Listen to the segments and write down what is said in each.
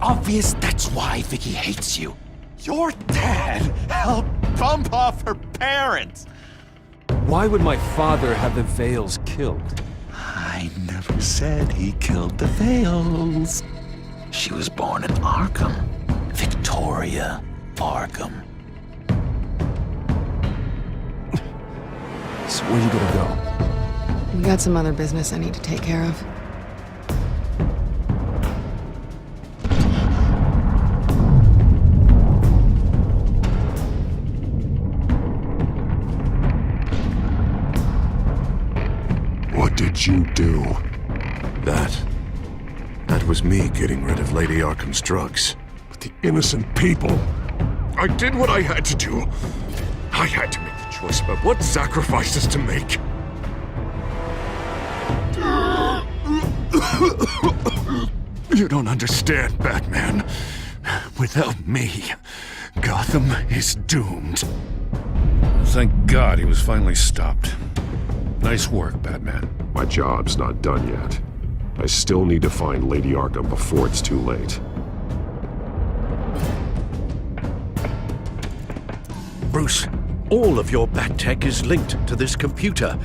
obvious that's why Vicky hates you. Your dad helped bump off her parents! Why would my father have the Vales killed? I never said he killed the Vales. She was born in Arkham. Victoria Arkham. So where you gonna go? We got some other business I need to take care of. What did you do? That was me getting rid of Lady Arkham's drugs. But the innocent people. I did what I had to do. I had to make the choice about what sacrifices to make. You don't understand, Batman. Without me, Gotham is doomed. Thank God he was finally stopped. Nice work, Batman. My job's not done yet. I still need to find Lady Arkham before it's too late. Bruce, all of your bat tech is linked to this computer.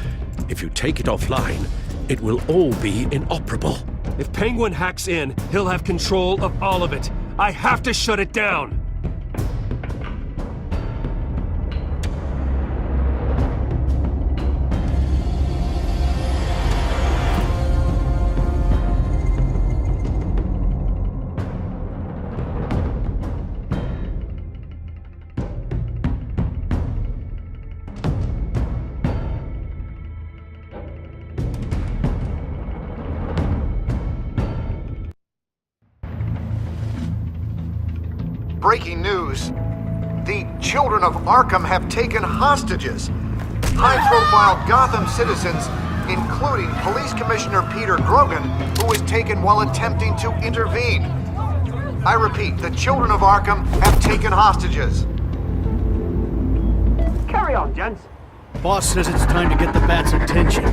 If you take it offline, it will all be inoperable. If Penguin hacks in, he'll have control of all of it. I have to shut it down! Breaking news. The children of Arkham have taken hostages. High-profile Gotham citizens, including Police Commissioner Peter Grogan, who was taken while attempting to intervene. I repeat, the children of Arkham have taken hostages. Carry on, gents. Boss says it's time to get the Bat's attention.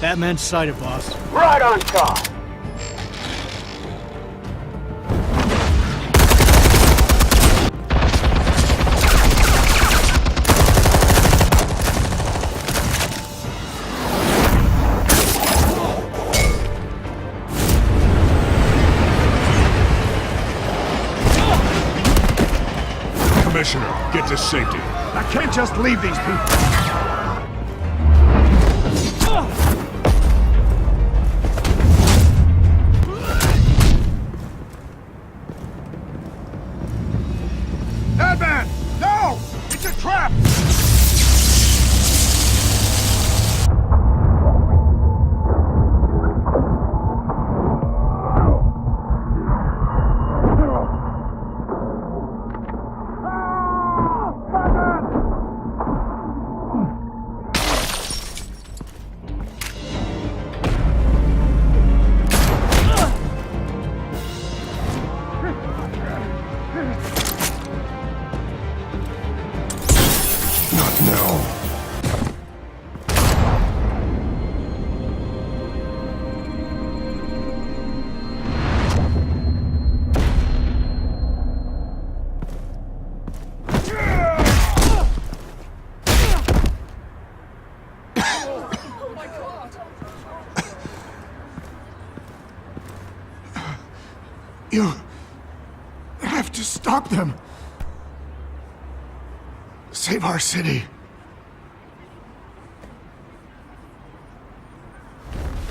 Batman's sighted, boss. Right on top. Commissioner, get to safety. I can't just leave these people. Batman! No! It's a trap! Not now. You have to stop them. Save our city.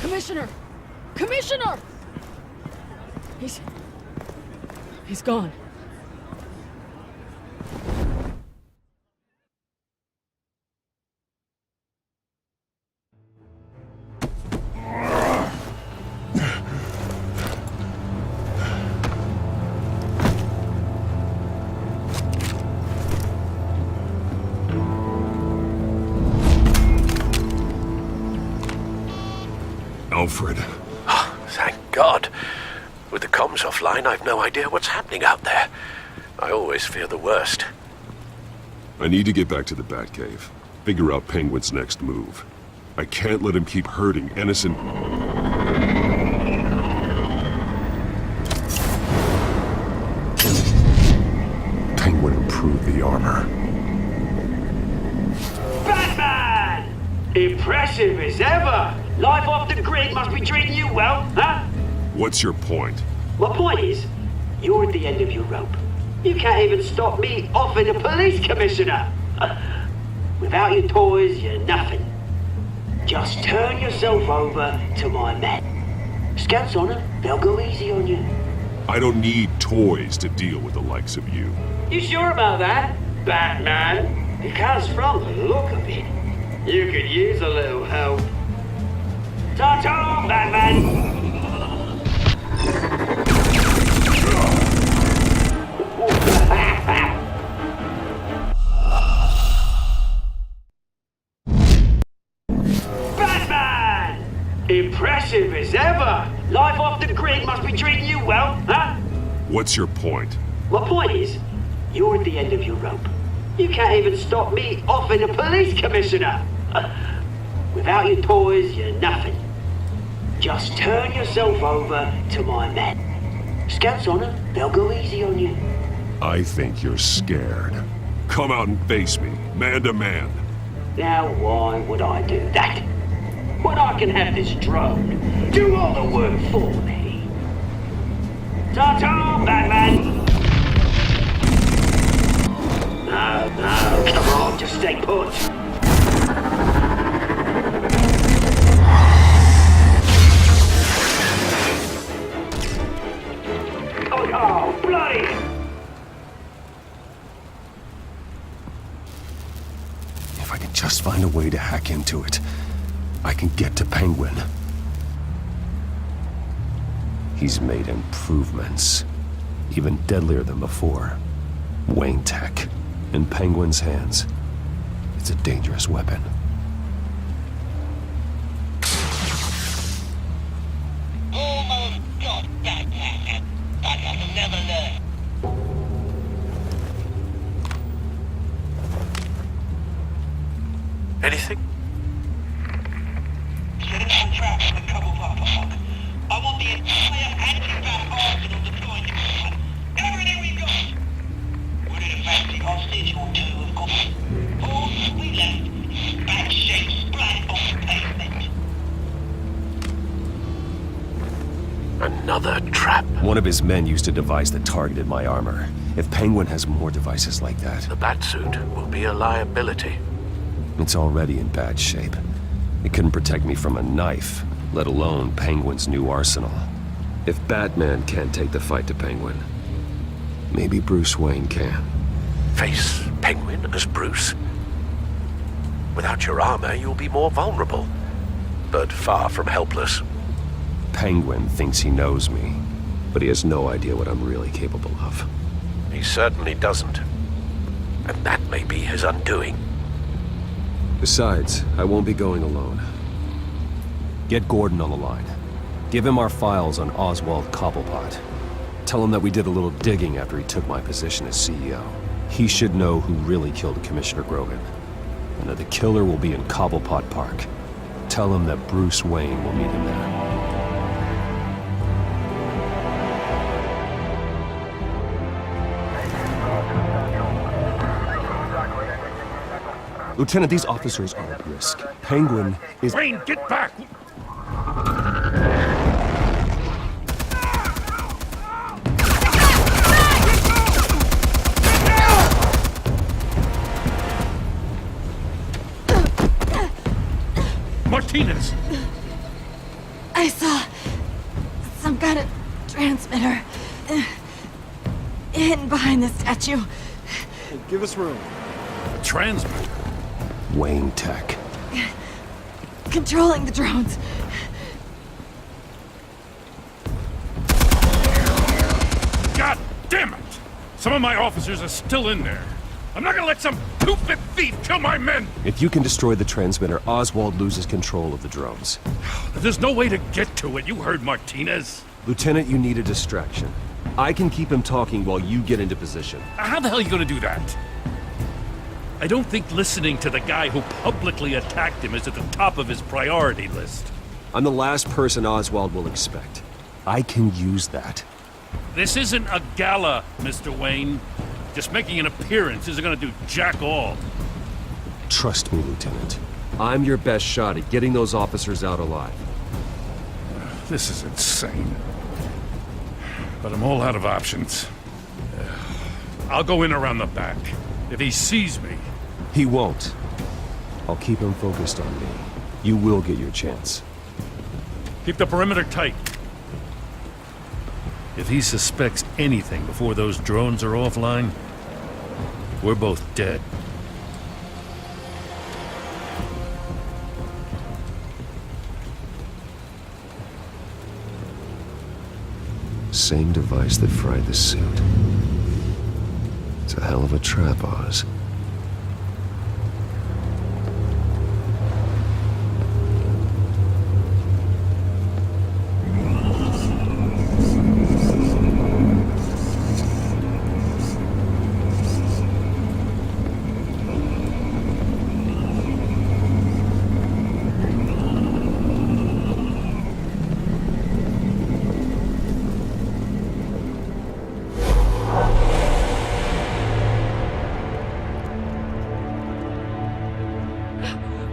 Commissioner! Commissioner! He's gone. Alfred. Thank God. With the comms offline, I've no idea what's happening out there. I always fear the worst. I need to get back to the Batcave. Figure out Penguin's next move. I can't let him keep hurting innocent... Penguin improved the armor. Batman! Impressive as ever! Life off the grid must be treating you well, huh? What's your point? My point is, you're at the end of your rope. You can't even stop me offing a police commissioner. Without your toys, you're nothing. Just turn yourself over to my men. Scouts on it, they'll go easy on you. I don't need toys to deal with the likes of you. You sure about that, Batman? Because from the look of it, you could use a little help. Ta-ta, Batman! Batman! Impressive as ever! Life off the grid must be treating you well, huh? What's your point? My point is, you're at the end of your rope. You can't even stop me offing a police commissioner. Without your toys, you're nothing. Just turn yourself over to my men. Scouts on it, they'll go easy on you. I think you're scared. Come out and face me, man to man. Now why would I do that? When I can have this drone do all the work for me. Ta-ta, Batman! No, come on, just stay put. Oh, bloody! If I can just find a way to hack into it, I can get to Penguin. He's made improvements, even deadlier than before. Wayne Tech, in Penguin's hands. It's a dangerous weapon. Almost got that packet, but I'll never learn. Anything? Set up some traps in the couple of upper. I want the entire anti-bat arsenal deployed to this one. Everything we got. We're in a fancy hostage or two, of course. All we left, bad shape splat on the pavement. Another trap. One of his men used a device that targeted my armor. If Penguin has more devices like that, The Batsuit will be a liability. it's already in bad shape. It couldn't protect me from a knife, let alone Penguin's new arsenal. If Batman can't take the fight to Penguin, maybe Bruce Wayne can. Face Penguin as Bruce. Without your armor, you'll be more vulnerable, but far from helpless. Penguin thinks he knows me, but he has no idea what I'm really capable of. He certainly doesn't. And that may be his undoing. Besides, I won't be going alone. Get Gordon on the line. Give him our files on Oswald Cobblepot. Tell him that we did a little digging after he took my position as CEO. He should know who really killed Commissioner Grogan, and that the killer will be in Cobblepot Park. Tell him that Bruce Wayne will meet him there. Lieutenant, these officers are at risk. Penguin is... Wayne, get back! Martinez! I saw some kind of transmitter hidden behind the statue. Give us room. A transmitter? Wayne Tech. Controlling the drones. God damn it! Some of my officers are still in there. I'm not gonna let some two-bit thief kill my men! If you can destroy the transmitter, Oswald loses control of the drones. There's no way to get to it. You heard Martinez. Lieutenant, you need a distraction. I can keep him talking while you get into position. How the hell are you gonna do that? I don't think listening to the guy who publicly attacked him is at the top of his priority list. I'm the last person Oswald will expect. I can use that. This isn't a gala, Mr. Wayne. Just making an appearance isn't gonna do jack all. Trust me, Lieutenant. I'm your best shot at getting those officers out alive. This is insane. But I'm all out of options. I'll go in around the back. If he sees me... He won't. I'll keep him focused on me. You will get your chance. Keep the perimeter tight. If he suspects anything before those drones are offline, we're both dead. Same device that fried the suit. It's a hell of a trap, Oz.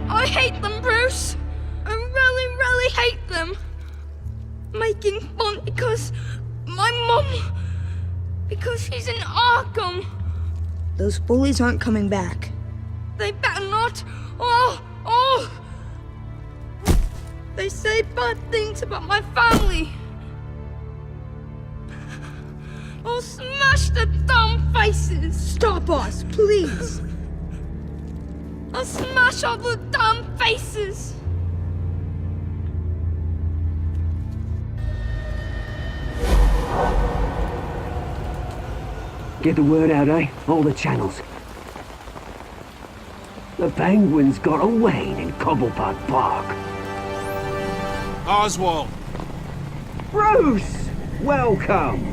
I hate them, Bruce. I really, really hate them. Making fun because my mum... because she's in Arkham. Those bullies aren't coming back. They better not. Oh! They say bad things about my family. I'll smash the dumb faces. Stop us, please. I'll smash all the damn faces! Get the word out, eh? All the channels. The Penguins got away in Cobblepot Park. Oswald! Bruce! Welcome!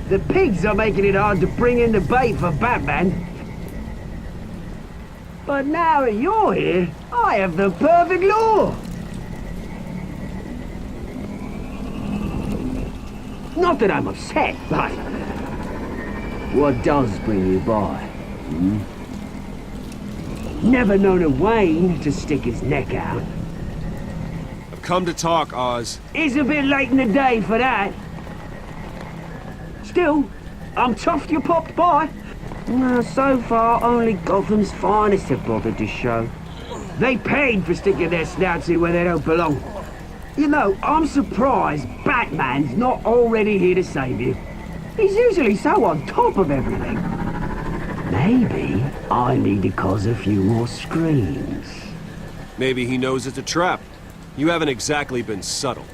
The pigs are making it hard to bring in the bait for Batman. But now that you're here, I have the perfect lure! Not that I'm upset, but... what does bring you by? Never known a Wayne to stick his neck out. I've come to talk, Oz. It's a bit late in the day for that. Still, I'm chuffed you popped by. So far, only Gotham's finest have bothered to show. They paid for sticking their snouts in where they don't belong. You know, I'm surprised Batman's not already here to save you. He's usually so on top of everything. Maybe I need to cause a few more screams. Maybe he knows it's a trap. You haven't exactly been subtle.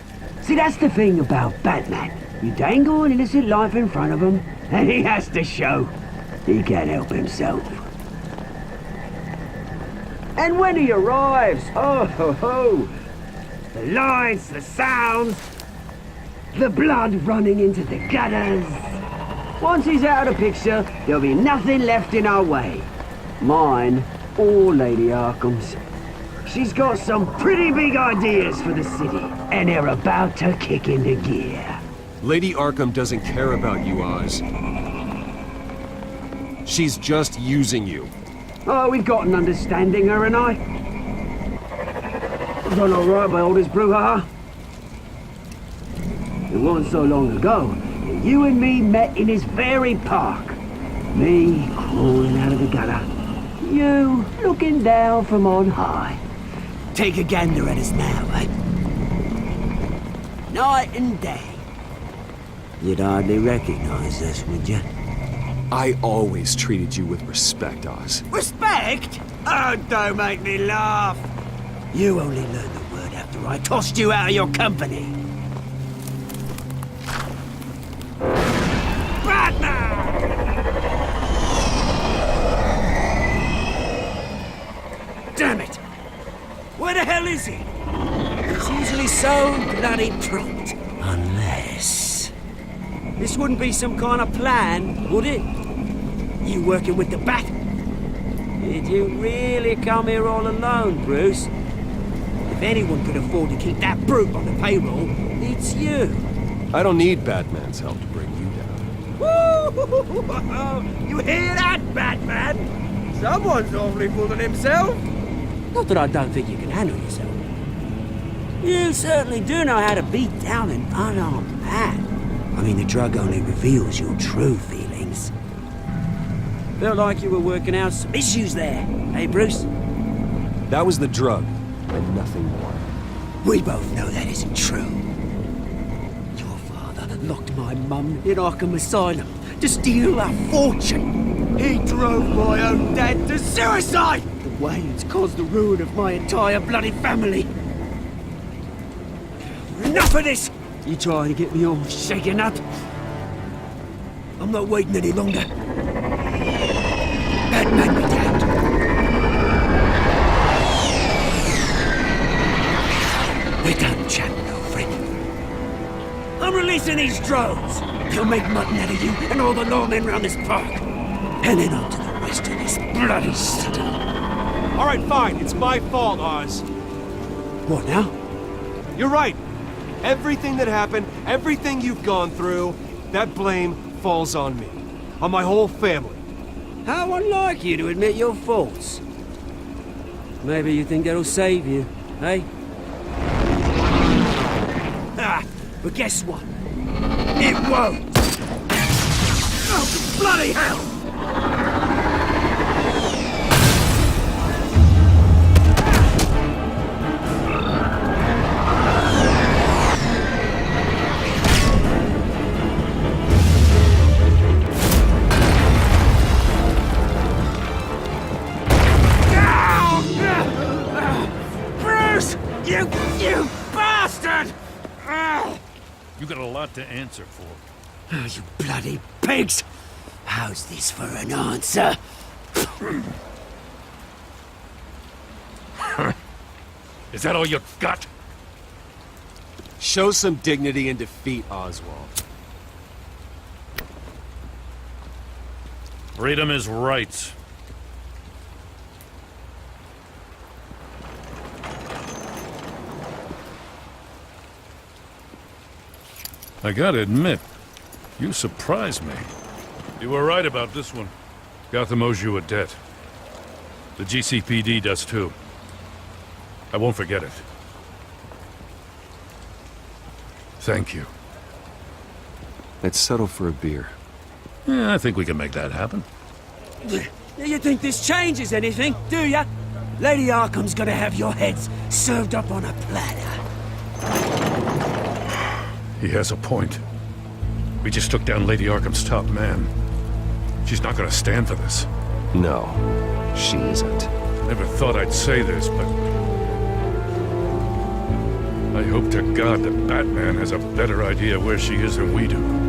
See, that's the thing about Batman. You dangle an innocent life in front of him, and he has to show. He can't help himself. And when he arrives, oh ho ho! The lights, the sounds, the blood running into the gutters. Once he's out of the picture, there'll be nothing left in our way. Mine or Lady Arkham's. She's got some pretty big ideas for the city, and they're about to kick into gear. Lady Arkham doesn't care about you, Oz. She's just using you. Oh, we've got an understanding, her and I. Done all right by all this brouhaha. It wasn't so long ago that you and me met in this very park. Me crawling out of the gutter. You looking down from on high. Take a gander at us now, eh? Night and day. You'd hardly recognize us, would you? I always treated you with respect, Oz. Respect? Oh, don't make me laugh. You only learned the word after I tossed you out of your company. Batman! damn it! Where the hell is he? He's usually so bloody prompt. Unless... This wouldn't be some kind of plan, would it? You working with the Bat? Did you really come here all alone, Bruce? If anyone could afford to keep that brute on the payroll, it's you. I don't need Batman's help to bring you down. Woo! You hear that, Batman? Someone's awfully fooling himself. Not that I don't think you can handle yourself. You certainly do know how to beat down an unarmed man. I mean, the drug only reveals your true feelings. Felt like you were working out some issues there, hey, Bruce? That was the drug, and nothing more. We both know that isn't true. Your father locked my mum in Arkham Asylum to steal a fortune. He drove my own dad to suicide! The Waynes caused the ruin of my entire bloody family. Enough of this! You trying to get me all shaken up? I'm not waiting any longer. Batman be damned. We're done chatting, old friend. I'm releasing these drones. They'll make mutton out of you and all the lawmen round this park. And then on to the rest of this bloody city. All right, fine. It's my fault, Oz. What now? You're right. Everything that happened, everything you've gone through, that blame falls on me. On my whole family. How unlike you to admit your faults. Maybe you think that'll save you, eh? Ah, but guess what? It won't! Oh, bloody hell! You bastard! You got a lot to answer for. Oh, you bloody pigs! How's this for an answer? Is that all you got? Show some dignity in defeat, Oswald. Freedom is right. I gotta admit, you surprised me. You were right about this one. Gotham owes you a debt. The GCPD does too. I won't forget it. Thank you. Let's settle for a beer. Yeah, I think we can make that happen. You think this changes anything, do ya? Lady Arkham's gonna have your heads served up on a platter. He has a point. We just took down Lady Arkham's top man. She's not gonna stand for this. No, she isn't. Never thought I'd say this, but... I hope to God that Batman has a better idea where she is than we do.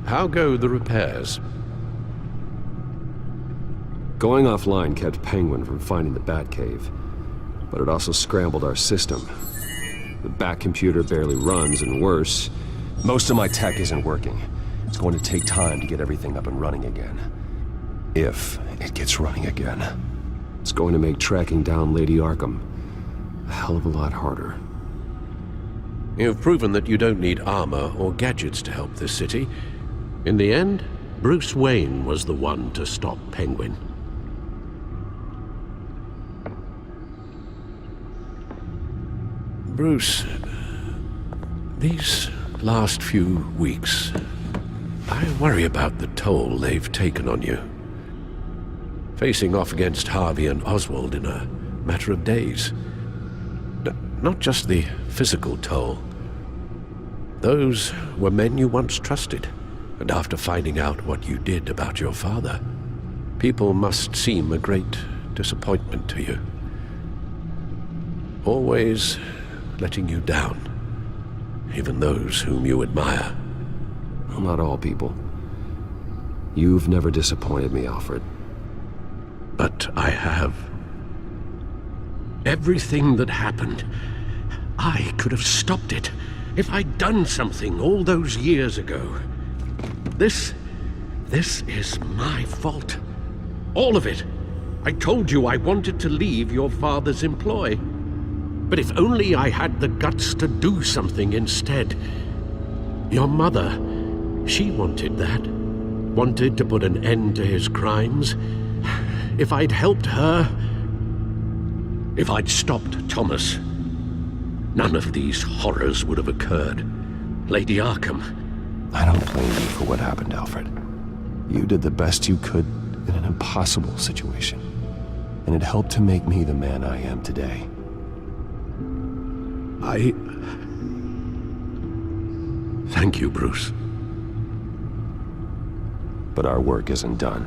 How go the repairs? Going offline kept Penguin from finding the Batcave, but it also scrambled our system. The Bat computer barely runs, and worse, most of my tech isn't working. It's going to take time to get everything up and running again. If it gets running again. It's going to make tracking down Lady Arkham a hell of a lot harder. You've proven that you don't need armor or gadgets to help this city. In the end, Bruce Wayne was the one to stop Penguin. Bruce, these last few weeks, I worry about the toll they've taken on you. facing off against Harvey and Oswald in a matter of days. Not just the physical toll. Those were men you once trusted, and after finding out what you did about your father, people must seem a great disappointment to you. Always letting you down, even those whom you admire. Well, not all people. You've never disappointed me, Alfred. But I have. Everything that happened, I could have stopped it if I'd done something all those years ago. This is my fault. All of it. I told you I wanted to leave your father's employ. But if only I had the guts to do something instead. Your mother, she wanted that. Wanted to put an end to his crimes. If I'd helped her, if I'd stopped Thomas, none of these horrors would have occurred. Lady Arkham. I don't blame you for what happened, Alfred. You did the best you could in an impossible situation. And it helped to make me the man I am today. Thank you, Bruce. But our work isn't done.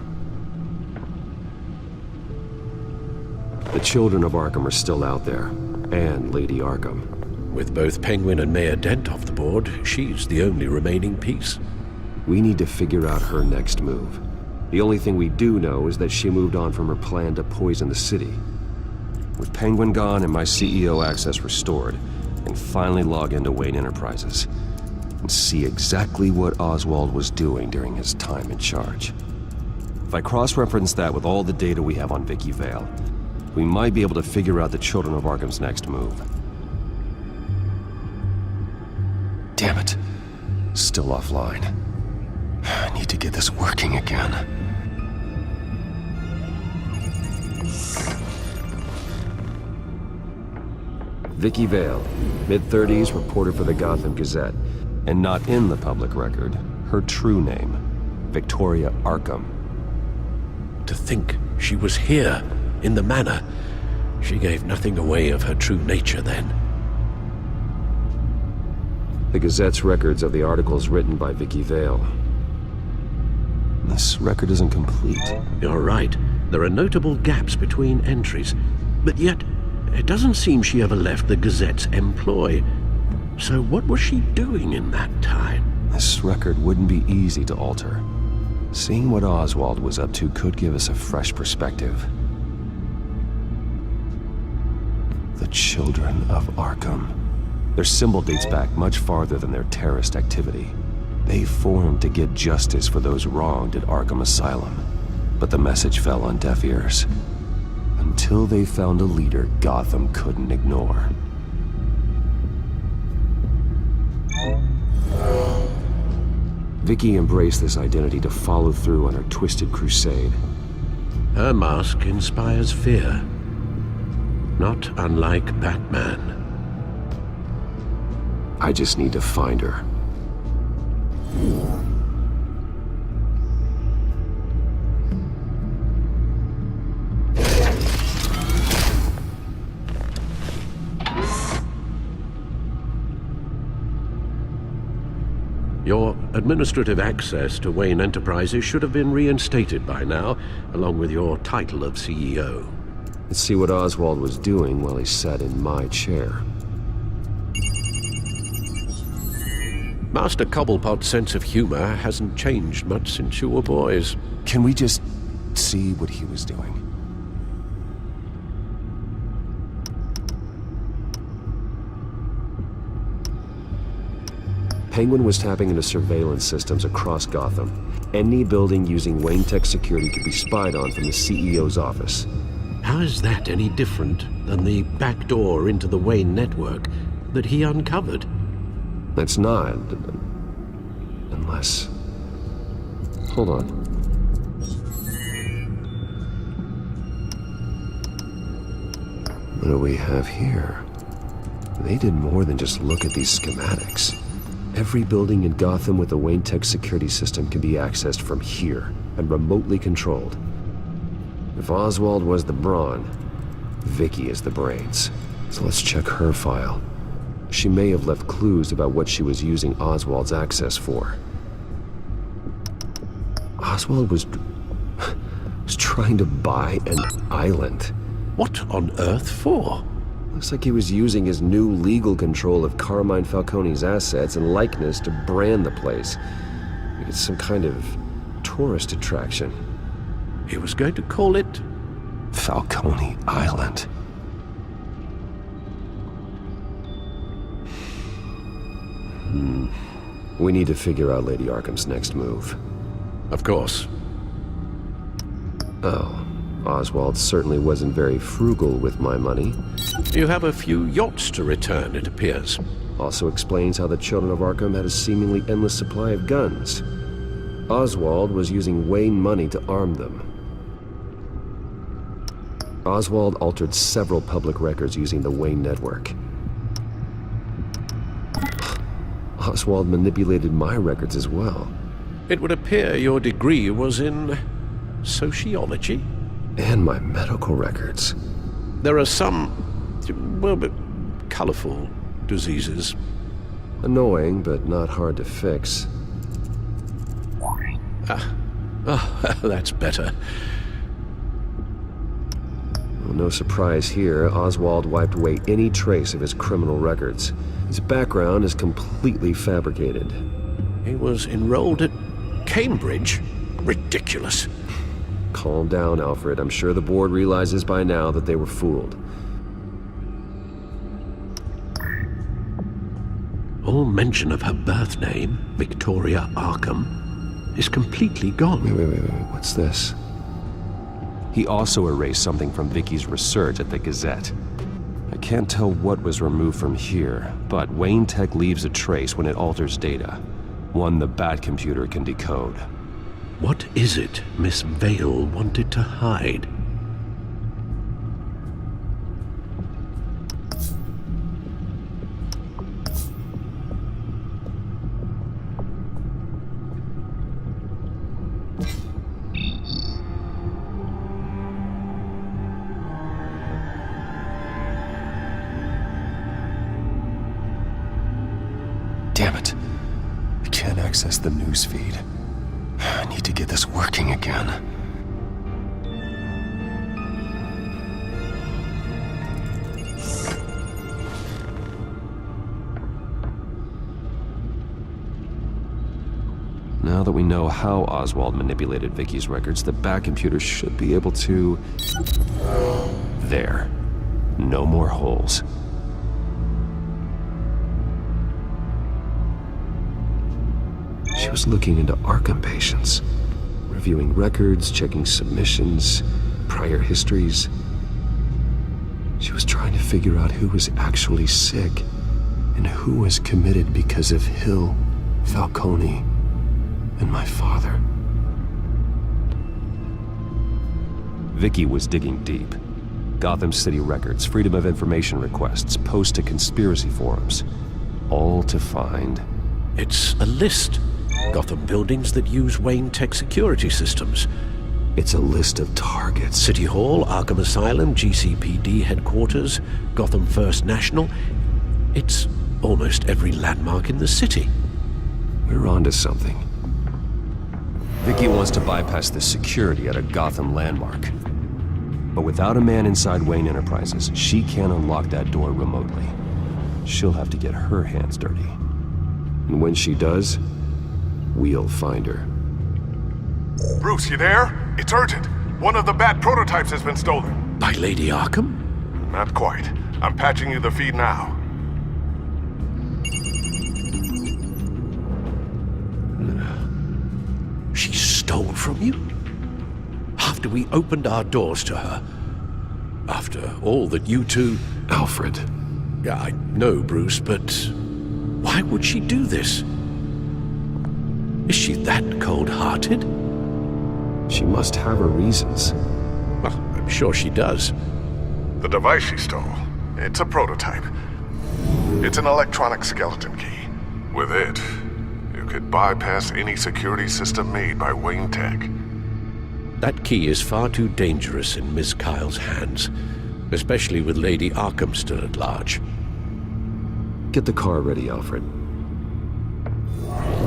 The children of Arkham are still out there, and Lady Arkham. With both Penguin and Mayor Dent off the board, she's the only remaining piece. We need to figure out her next move. The only thing we do know is that she moved on from her plan to poison the city. With Penguin gone and my CEO access restored, I can finally log into Wayne Enterprises and see exactly what Oswald was doing during his time in charge. If I cross-reference that with all the data we have on Vicky Vale, we might be able to figure out the Children of Arkham's next move. Damn it. Still offline. I need to get this working again. Vicky Vale, mid-30s, reporter for the Gotham Gazette, and not in the public record, her true name, Victoria Arkham. To think she was here, in the manor. She gave nothing away of her true nature then. The Gazette's records of the articles written by Vicky Vale. This record isn't complete. You're right. There are notable gaps between entries. But yet, it doesn't seem she ever left the Gazette's employ. So what was she doing in that time? This record wouldn't be easy to alter. Seeing what Oswald was up to could give us a fresh perspective. The Children of Arkham. Their symbol dates back much farther than their terrorist activity. They formed to get justice for those wronged at Arkham Asylum. But the message fell on deaf ears. Until they found a leader Gotham couldn't ignore. Vicky embraced this identity to follow through on her twisted crusade. Her mask inspires fear. Not unlike Batman. I just need to find her. Your administrative access to Wayne Enterprises should have been reinstated by now, along with your title of CEO. Let's see what Oswald was doing while he sat in my chair. Master Cobblepot's sense of humor hasn't changed much since you were boys. Can we just see what he was doing? Penguin was tapping into surveillance systems across Gotham. Any building using Wayne Tech security could be spied on from the CEO's office. How is that any different than the back door into the Wayne network that he uncovered? That's not. Unless... Hold on. What do we have here? They did more than just look at these schematics. Every building in Gotham with a Wayne Tech security system can be accessed from here and remotely controlled. If Oswald was the brawn, Vicky is the brains. So let's check her file. She may have left clues about what she was using Oswald's access for. Oswald was trying to buy an island. What on earth for? Looks like he was using his new legal control of Carmine Falcone's assets and likeness to brand the place. Like it's some kind of tourist attraction. He was going to call it Falcone Island. We need to figure out Lady Arkham's next move. Of course. Oh, Oswald certainly wasn't very frugal with my money. You have a few yachts to return, it appears. Also explains how the Children of Arkham had a seemingly endless supply of guns. Oswald was using Wayne money to arm them. Oswald altered several public records using the Wayne network. Oswald manipulated my records as well. It would appear your degree was in sociology? And my medical records. There are some, well, but colorful diseases. Annoying, but not hard to fix. That's better. Well, no surprise here, Oswald wiped away any trace of his criminal records. His background is completely fabricated. He was enrolled at Cambridge? Ridiculous. Calm down, Alfred. I'm sure the board realizes by now that they were fooled. All mention of her birth name, Victoria Arkham, is completely gone. Wait. What's this? He also erased something from Vicky's research at the Gazette. I can't tell what was removed from here, but Wayne Tech leaves a trace when it alters data. One the Bat computer can decode. What is it Miss Vale wanted to hide? Damn it. I can't access the news feed. I need to get this working again. Now that we know how Oswald manipulated Vicky's records, the Bat computer should be able to... There. No more holes. She was looking into Arkham patients, reviewing records, checking submissions, prior histories. She was trying to figure out who was actually sick and who was committed because of Hill, Falcone, and my father. Vicky was digging deep. Gotham City records, Freedom of Information requests, posts to conspiracy forums. All to find... It's a list. Gotham buildings that use Wayne Tech security systems. It's a list of targets. City Hall, Arkham Asylum, GCPD headquarters, Gotham First National. It's almost every landmark in the city. We're onto something. Vicky wants to bypass the security at a Gotham landmark. But without a man inside Wayne Enterprises, she can't unlock that door remotely. She'll have to get her hands dirty. And when she does, we'll find her. Bruce, you there? It's urgent. One of the Bat prototypes has been stolen. By Lady Arkham? Not quite. I'm patching you the feed now. She stole from you? After we opened our doors to her? After all that you two... Alfred. Yeah, I know, Bruce, but why would she do this? Is she that cold-hearted? She must have her reasons. Well, I'm sure she does. The device she stole, it's a prototype. It's an electronic skeleton key. With it, you could bypass any security system made by Wayne Tech. That key is far too dangerous in Miss Kyle's hands, especially with Lady Arkham still at large. Get the car ready, Alfred.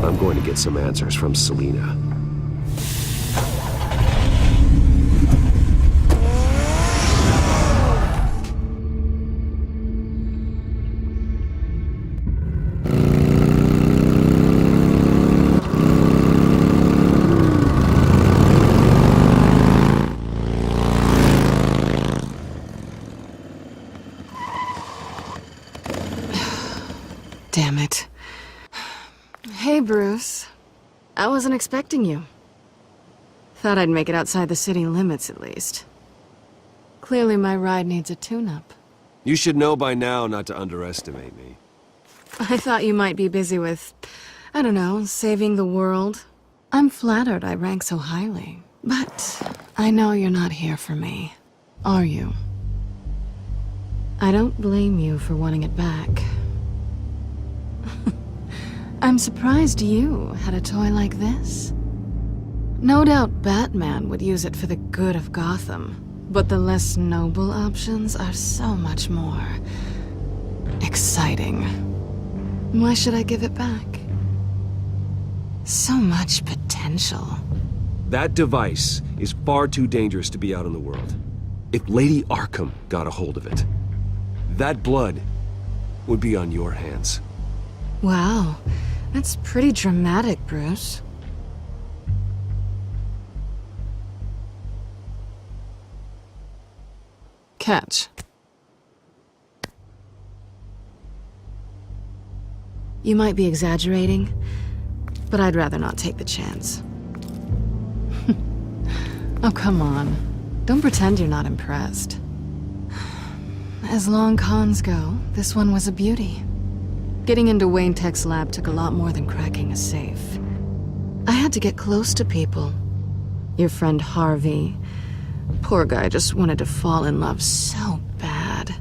I'm going to get some answers from Selina. Damn it. Hey, Bruce. I wasn't expecting you. Thought I'd make it outside the city limits, at least. Clearly my ride needs a tune-up. You should know by now not to underestimate me. I thought you might be busy with, I don't know, saving the world. I'm flattered I rank so highly. But I know you're not here for me, are you? I don't blame you for wanting it back. I'm surprised you had a toy like this. No doubt Batman would use it for the good of Gotham, but the less noble options are so much more exciting. Why should I give it back? So much potential. That device is far too dangerous to be out in the world. If Lady Arkham got a hold of it, that blood would be on your hands. Wow, that's pretty dramatic, Bruce. Catch. You might be exaggerating, but I'd rather not take the chance. Oh, come on. Don't pretend you're not impressed. As long cons go, this one was a beauty. Getting into Wayne Tech's lab took a lot more than cracking a safe. I had to get close to people. Your friend Harvey. Poor guy just wanted to fall in love so bad.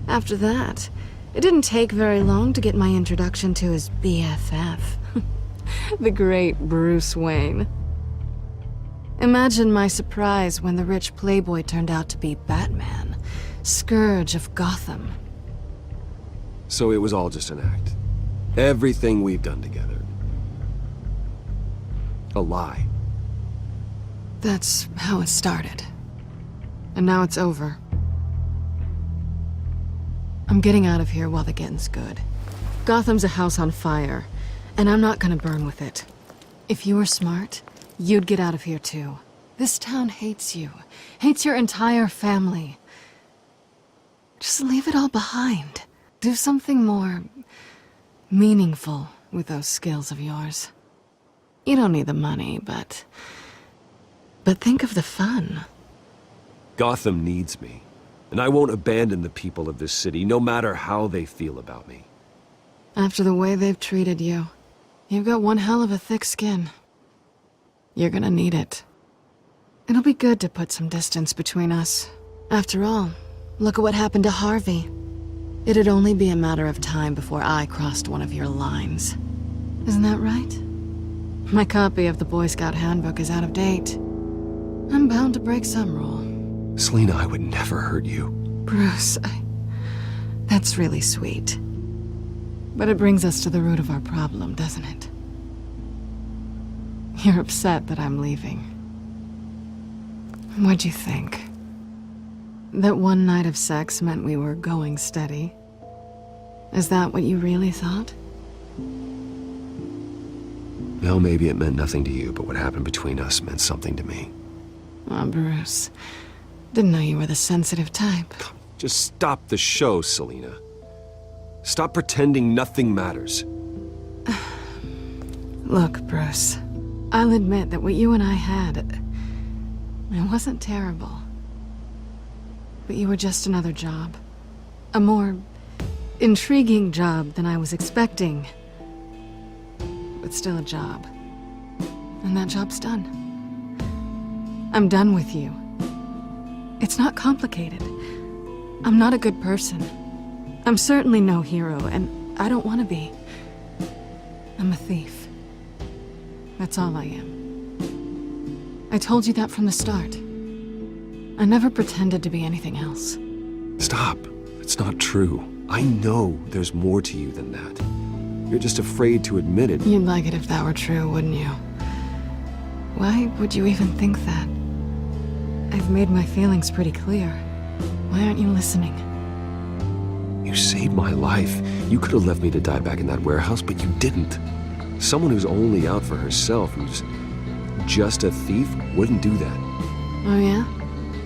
After that, it didn't take very long to get my introduction to his BFF. The great Bruce Wayne. Imagine my surprise when the rich playboy turned out to be Batman, Scourge of Gotham. So it was all just an act. Everything we've done together. A lie. That's how it started. And now it's over. I'm getting out of here while the getting's good. Gotham's a house on fire, and I'm not gonna burn with it. If you were smart, you'd get out of here too. This town hates you. Hates your entire family. Just leave it all behind. Do something more meaningful with those skills of yours. You don't need the money, but think of the fun. Gotham needs me, and I won't abandon the people of this city, no matter how they feel about me. After the way they've treated you, you've got one hell of a thick skin. You're gonna need it. It'll be good to put some distance between us. After all, look at what happened to Harvey. It'd only be a matter of time before I crossed one of your lines. Isn't that right? My copy of the Boy Scout Handbook is out of date. I'm bound to break some rule. Selina, I would never hurt you. Bruce, that's really sweet. But it brings us to the root of our problem, doesn't it? You're upset that I'm leaving. What'd you think? That one night of sex meant we were going steady? Is that what you really thought? Well, maybe it meant nothing to you, but what happened between us meant something to me. Oh, Bruce. Didn't know you were the sensitive type. Just stop the show, Selina. Stop pretending nothing matters. Look, Bruce. I'll admit that what you and I had, it wasn't terrible. But you were just another job. A more intriguing job than I was expecting. But still a job. And that job's done. I'm done with you. It's not complicated. I'm not a good person. I'm certainly no hero, and I don't want to be. I'm a thief. That's all I am. I told you that from the start. I never pretended to be anything else. Stop. It's not true. I know there's more to you than that. You're just afraid to admit it. You'd like it if that were true, wouldn't you? Why would you even think that? I've made my feelings pretty clear. Why aren't you listening? You saved my life. You could have left me to die back in that warehouse, but you didn't. Someone who's only out for herself, who's just a thief, wouldn't do that. Oh yeah?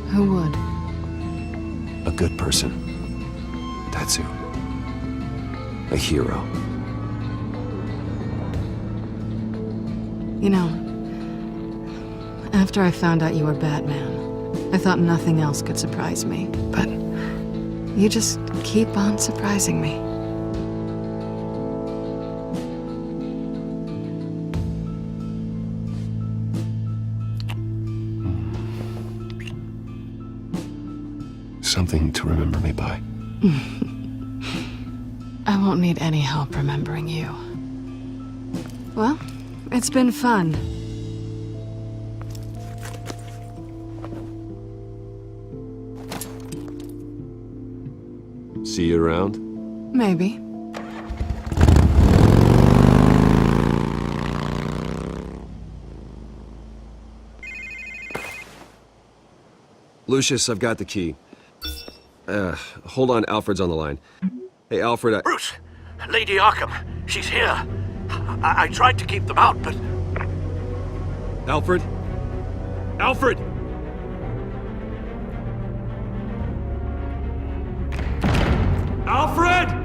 Who would? A good person. That's who. A hero. You know, after I found out you were Batman, I thought nothing else could surprise me, but you just keep on surprising me. Something to remember me by. I won't need any help remembering you. Well, it's been fun. See you around? Maybe. Lucius, I've got the key. Hold on, Alfred's on the line. Hey, Alfred, Bruce! Lady Arkham, she's here. I tried to keep them out, but... Alfred? Alfred! Alfred!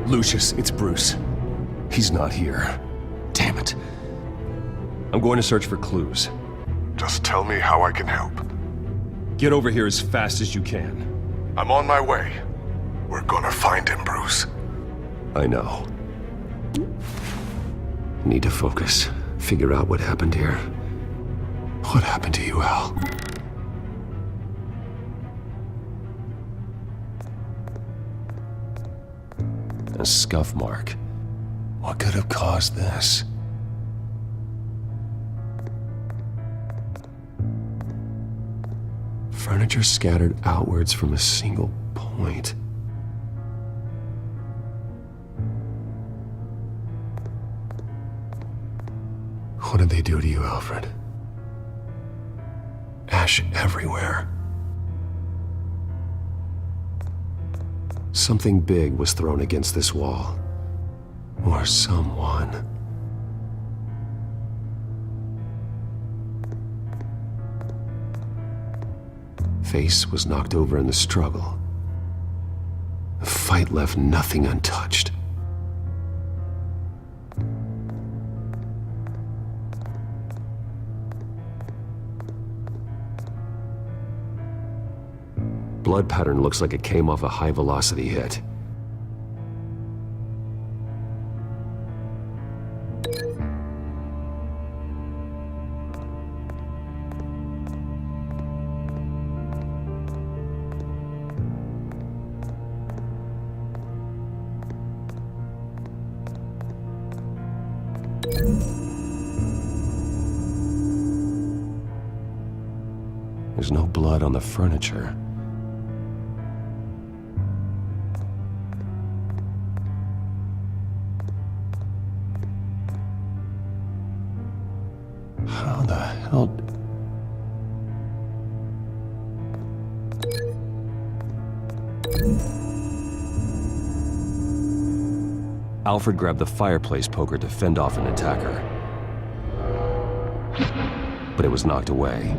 Lucius, it's Bruce. He's not here. Damn it. I'm going to search for clues. Just tell me how I can help. Get over here as fast as you can. I'm on my way. We're gonna find him, Bruce. I know. Need to focus. Figure out what happened here. What happened to you, Al? A scuff mark. What could have caused this? Furniture scattered outwards from a single point. What did they do to you, Alfred? Ash everywhere. Something big was thrown against this wall. Or someone. Face was knocked over in the struggle. The fight left nothing untouched. Blood pattern looks like it came off a high-velocity hit. There's no blood on the furniture. How the hell... Alfred grabbed the fireplace poker to fend off an attacker. But it was knocked away.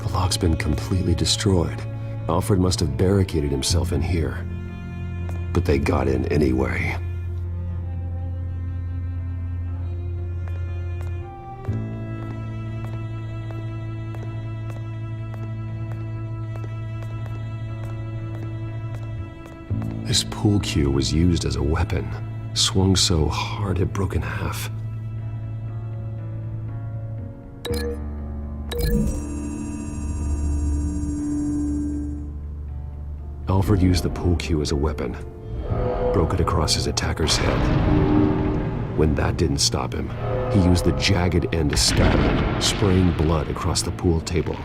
The lock's been completely destroyed. Alfred must have barricaded himself in here. But they got in anyway. This pool cue was used as a weapon, swung so hard it broke in half. Alfred used the pool cue as a weapon, broke it across his attacker's head. When that didn't stop him, he used the jagged end to stab him, spraying blood across the pool table.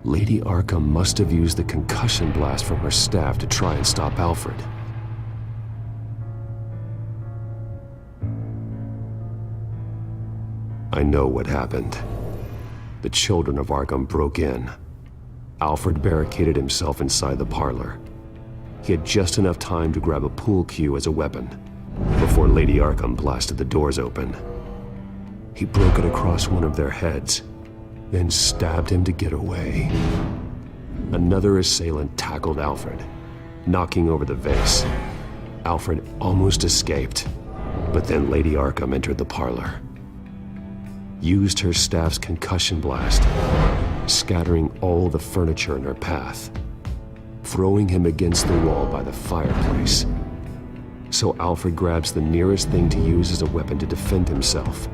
Lady Arkham must have used the concussion blast from her staff to try and stop Alfred. I know what happened. The children of Arkham broke in. Alfred barricaded himself inside the parlor. He had just enough time to grab a pool cue as a weapon before Lady Arkham blasted the doors open. He broke it across one of their heads, then stabbed him to get away. Another assailant tackled Alfred, knocking over the vase. Alfred almost escaped, but then Lady Arkham entered the parlor. Used her staff's concussion blast, scattering all the furniture in her path, throwing him against the wall by the fireplace. So Alfred grabs the nearest thing to use as a weapon to defend himself.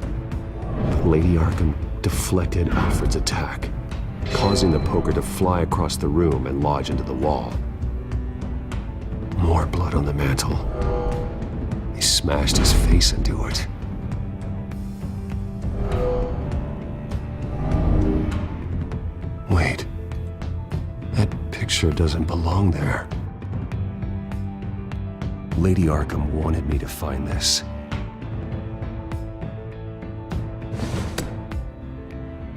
But Lady Arkham deflected Alfred's attack, causing the poker to fly across the room and lodge into the wall. More blood on the mantle. He smashed his face into it. Wait. That picture doesn't belong there. Lady Arkham wanted me to find this.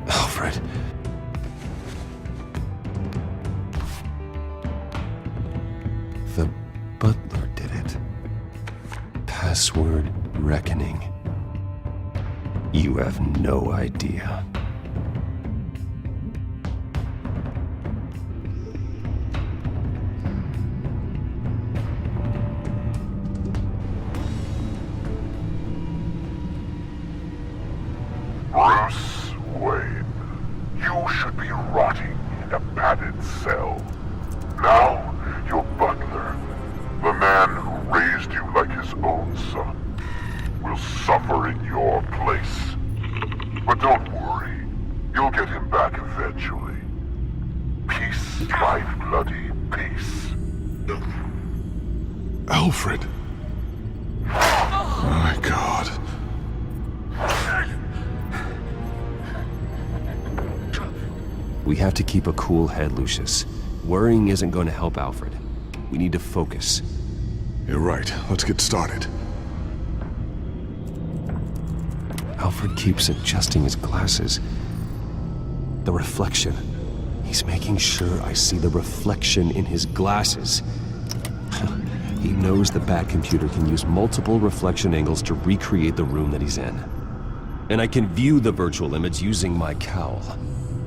Alfred. The butler did it. Password reckoning. You have no idea. Bruce Wayne, you should be rotting in a padded cell. Now, your butler, the man who raised you like his own son, will suffer in your place. But don't worry, you'll get him back eventually. Peace, my bloody peace. Alfred. My God. We have to keep a cool head, Lucius. Worrying isn't going to help Alfred. We need to focus. You're right. Let's get started. Alfred keeps adjusting his glasses. The reflection. He's making sure I see the reflection in his glasses. He knows the Batcomputer can use multiple reflection angles to recreate the room that he's in. And I can view the virtual image using my cowl.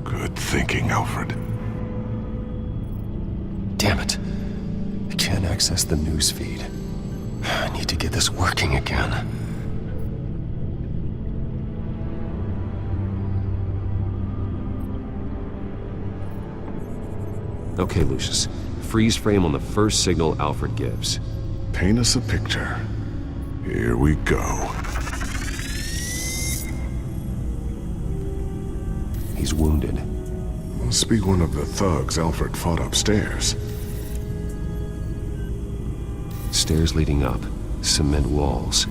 Good thinking, Alfred. Damn it. I can't access the news feed. I need to get this working again. Okay, Lucius. Freeze frame on the first signal Alfred gives. Paint us a picture. Here we go. He's wounded. Must be one of the thugs Alfred fought upstairs. Stairs leading up, cement walls.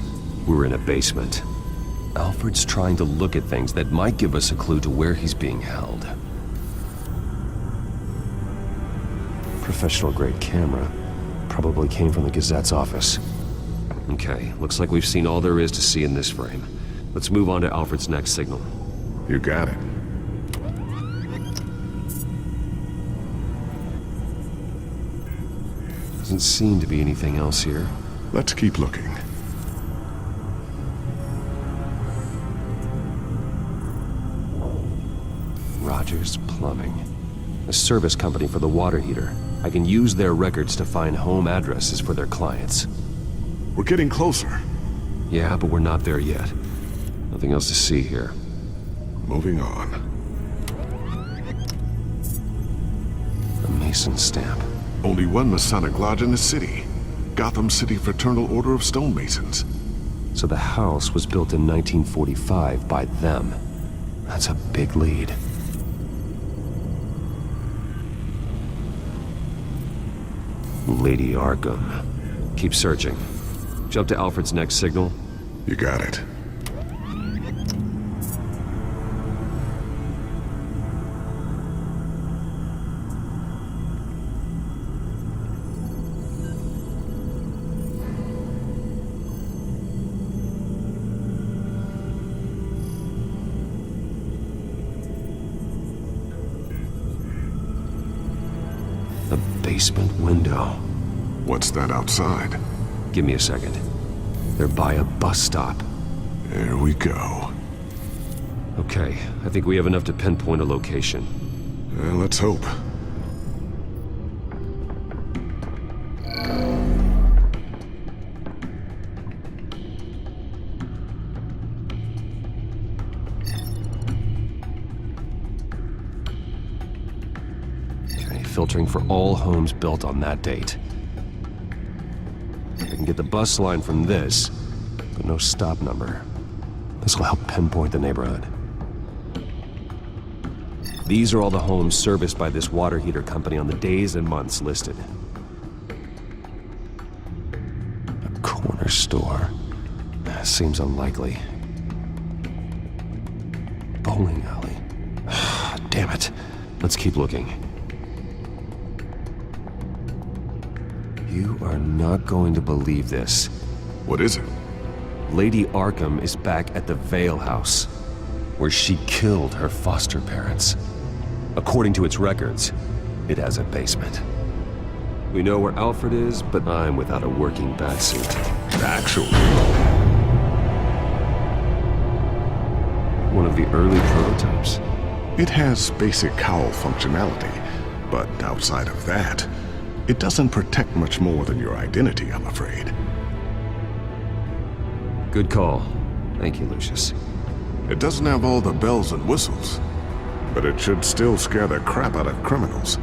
We're in a basement. Alfred's trying to look at things that might give us a clue to where he's being held. Professional-grade camera. Probably came from the Gazette's office. Okay, looks like we've seen all there is to see in this frame. Let's move on to Alfred's next signal. You got it. Doesn't seem to be anything else here. Let's keep looking. Rogers Plumbing. A service company for the water heater. I can use their records to find home addresses for their clients. We're getting closer. Yeah, but we're not there yet. Nothing else to see here. Moving on. A Mason stamp. Only one Masonic lodge in the city. Gotham City Fraternal Order of Stonemasons. So the house was built in 1945 by them. That's a big lead. Lady Arkham. Keep searching. Jump to Alfred's next signal. You got it. The basement window. What's that outside? Give me a second. They're by a bus stop. There we go. Okay, I think we have enough to pinpoint a location. Let's hope. Okay, filtering for all homes built on that date. I can get the bus line from this, but no stop number. This will help pinpoint the neighborhood. These are all the homes serviced by this water heater company on the days and months listed. A corner store. Seems unlikely. Bowling alley. Damn it. Let's keep looking. You are not going to believe this. What is it? Lady Arkham is back at the Vale House, where she killed her foster parents. According to its records, it has a basement. We know where Alfred is, but I'm without a working batsuit. Actually. One of the early prototypes? It has basic cowl functionality, but outside of that, it doesn't protect much more than your identity, I'm afraid. Good call. Thank you, Lucius. It doesn't have all the bells and whistles, but it should still scare the crap out of criminals.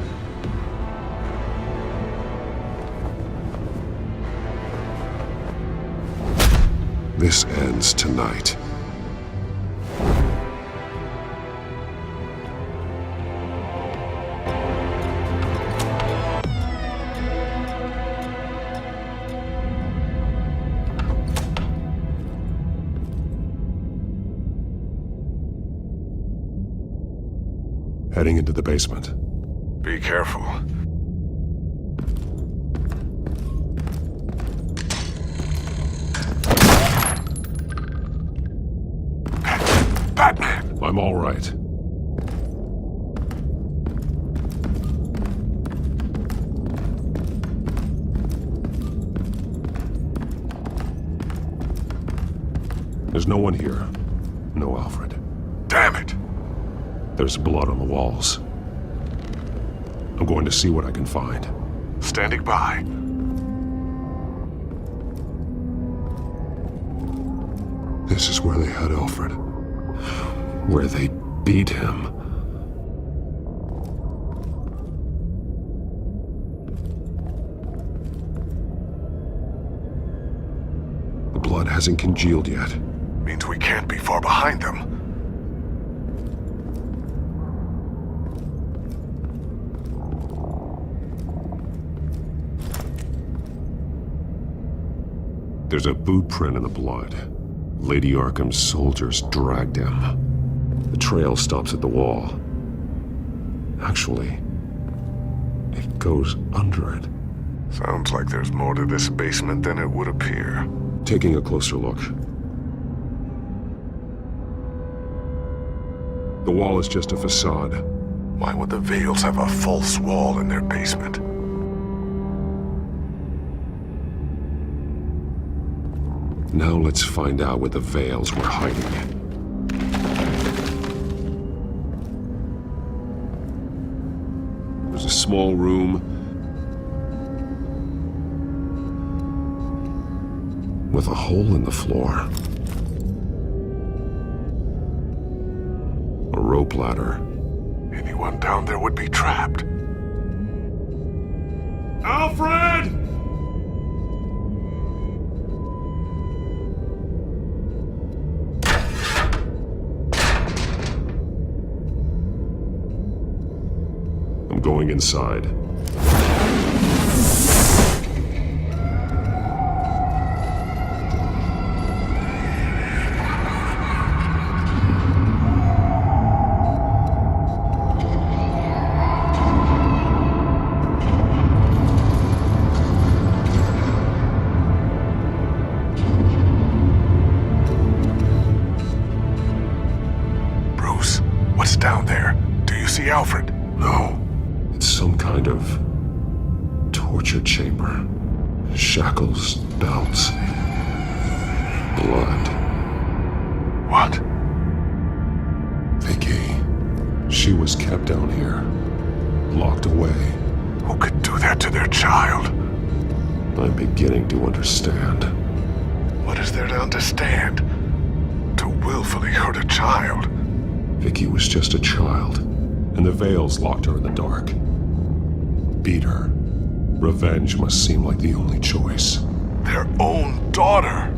This ends tonight. Heading into the basement. Be careful. Batman! I'm all right. There's no one here. No Alfred. Damn it! There's blood on the walls. I'm going to see what I can find. Standing by. This is where they had Alfred. Where they beat him. The blood hasn't congealed yet. Means we can't be far behind them. There's a boot print in the blood. Lady Arkham's soldiers dragged him. The trail stops at the wall. Actually, it goes under it. Sounds like there's more to this basement than it would appear. Taking a closer look. The wall is just a facade. Why would the Vales have a false wall in their basement? Now let's find out where the Vales were hiding. There's a small room with a hole in the floor. A rope ladder. Anyone down there would be trapped. Alfred! I'm going inside. Bruce, what's down there? Do you see Alfred? No. It's some kind of torture chamber. Shackles, belts, blood. What? Vicky. She was kept down here, locked away. Who could do that to their child? I'm beginning to understand. What is there to understand? To willfully hurt a child? Vicky was just a child, and the Vales locked her in the dark. Beat her. Revenge must seem like the only choice. Their own daughter!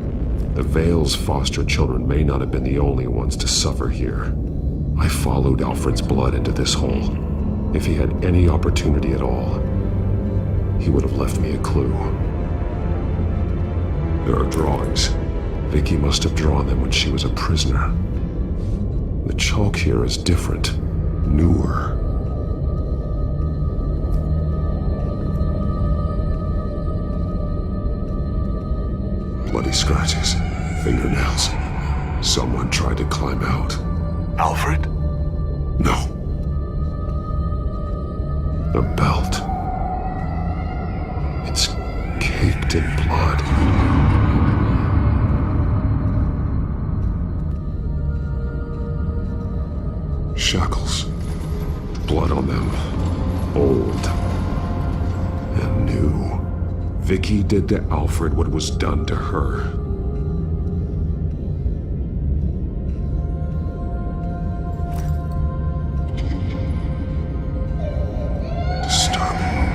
The Vales' foster children may not have been the only ones to suffer here. I followed Alfred's blood into this hole. If he had any opportunity at all, he would have left me a clue. There are drawings. Vicky must have drawn them when she was a prisoner. The chalk here is different, newer. Bloody scratches, fingernails. Someone tried to climb out. Alfred? No. A belt. It's caked in blood. Shackles. Blood on them. Old. And new. Vicky did to Alfred what was done to her. Disturbing.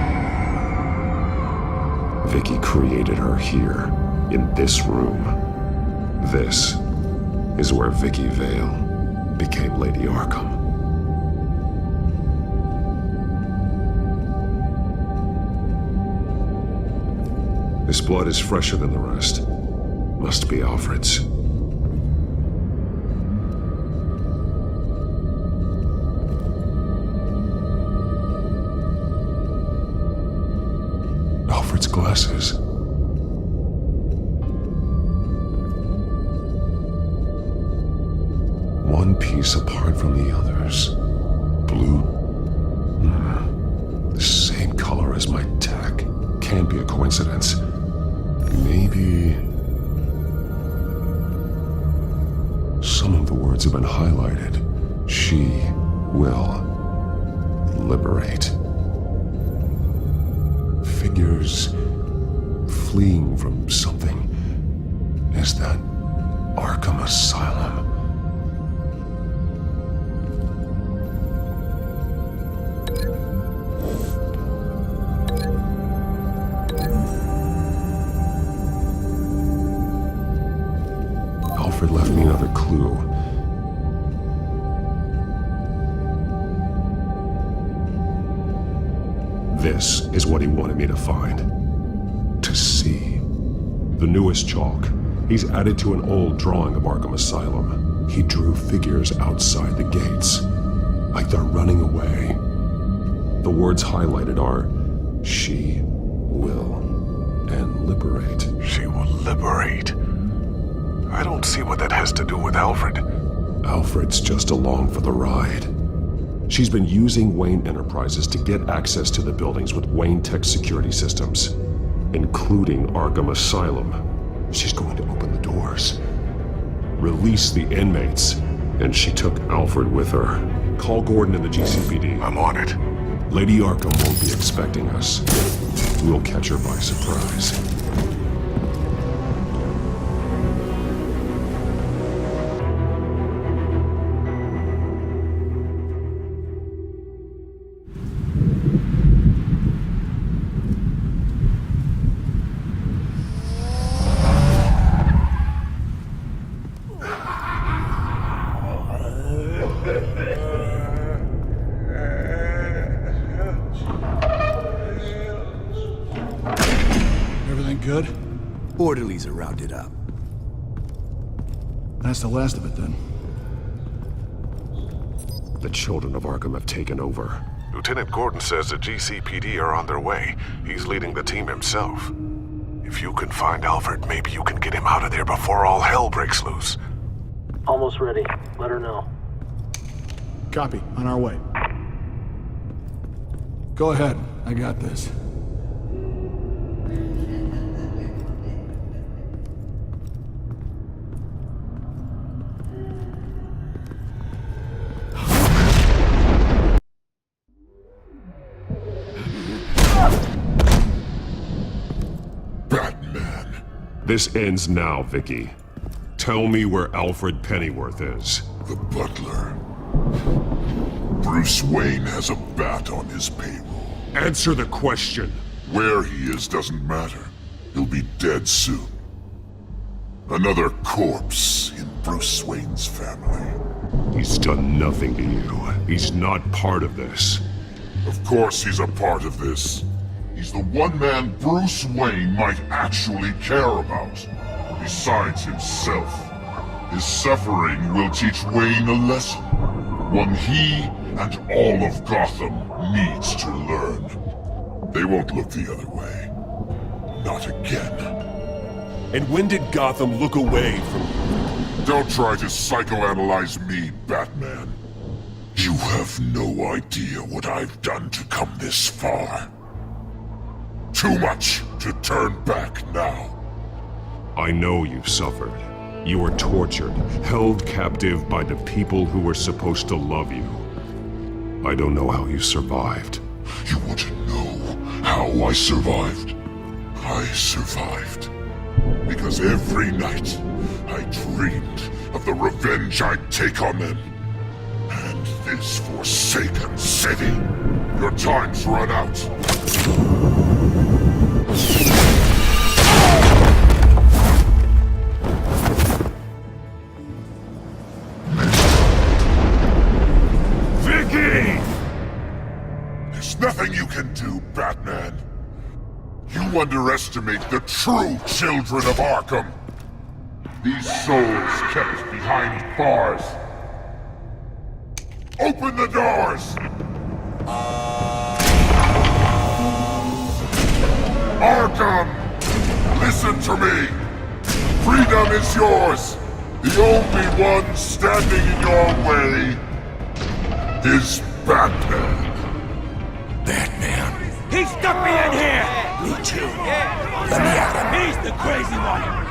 Vicky created her here, in this room. This is where Vicky Vale became Lady Arkham. This blood is fresher than the rest. Must be Alfred's. Alfred's glasses. One piece apart from the others. Blue. The same color as my tech. Can't be a coincidence. Maybe... Some of the words have been highlighted. She will liberate. Figures fleeing from something. Is that Arkham Asylum? Alfred left me another clue. This is what he wanted me to find. To see. The newest chalk. He's added to an old drawing of Arkham Asylum. He drew figures outside the gates. Like they're running away. The words highlighted are, she will, and liberate. She will liberate. don't see what that has to do with Alfred. Alfred's just along for the ride. She's been using Wayne Enterprises to get access to the buildings with Wayne Tech security systems, including Arkham Asylum. She's going to open the doors, release the inmates, and she took Alfred with her. Call Gordon and the GCPD. I'm on it. Lady Arkham won't be expecting us. We'll catch her by surprise. Good? Orderlies are rounded up. That's the last of it, then. The children of Arkham have taken over. Lieutenant Gordon says the GCPD are on their way. He's leading the team himself. If you can find Alfred, maybe you can get him out of there before all hell breaks loose. Almost ready. Let her know. Copy. On our way. Go ahead. I got this. This ends now, Vicky. Tell me where Alfred Pennyworth is. The butler. Bruce Wayne has a bat on his payroll. Answer the question. Where he is doesn't matter. He'll be dead soon. Another corpse in Bruce Wayne's family. He's done nothing to you. He's not part of this. Of course he's a part of this. He's the one man Bruce Wayne might actually care about, besides himself. His suffering will teach Wayne a lesson, one he and all of Gotham needs to learn. They won't look the other way. Not again. And when did Gotham look away from you? Don't try to psychoanalyze me, Batman. You have no idea what I've done to come this far. Too much to turn back now. I know you've suffered. You were tortured, held captive by the people who were supposed to love you. I don't know how you survived. You want to know how I survived? I survived because every night I dreamed of the revenge I'd take on them. And this forsaken city. Your time's run out. Vicky! There's nothing you can do, Batman. You underestimate the true children of Arkham. These souls kept behind bars. Open the doors! Arkham! Listen to me! Freedom is yours! The only one standing in your way is Batman. Batman. He stuck me in here! Me too. Let me at him. He's the crazy one.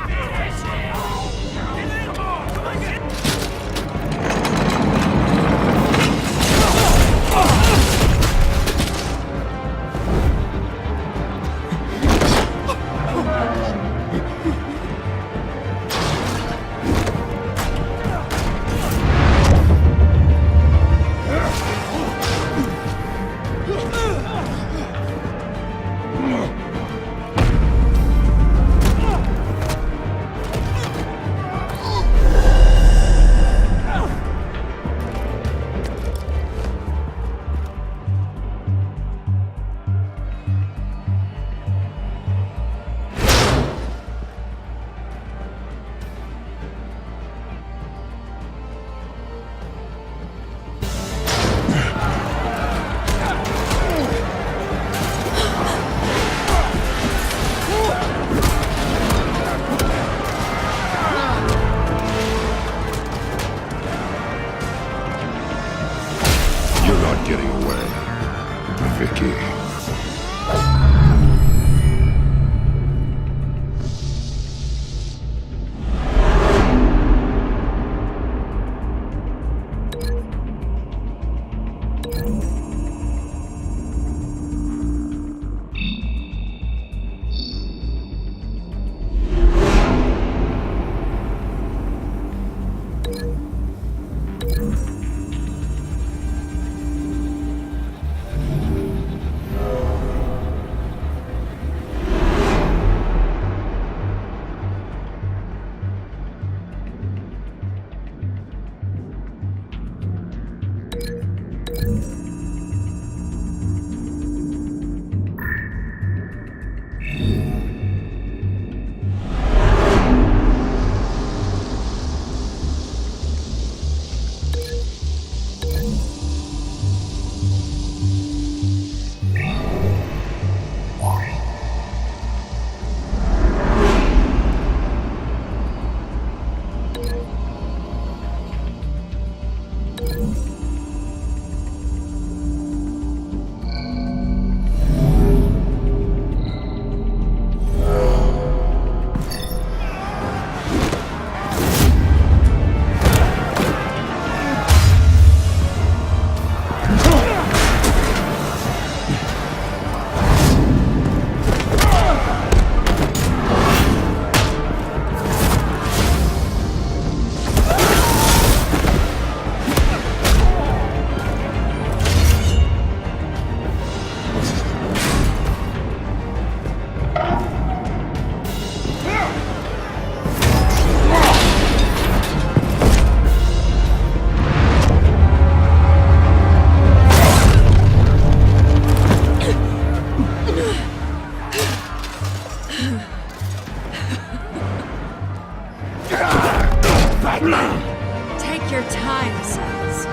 Batman! Take your time, sons.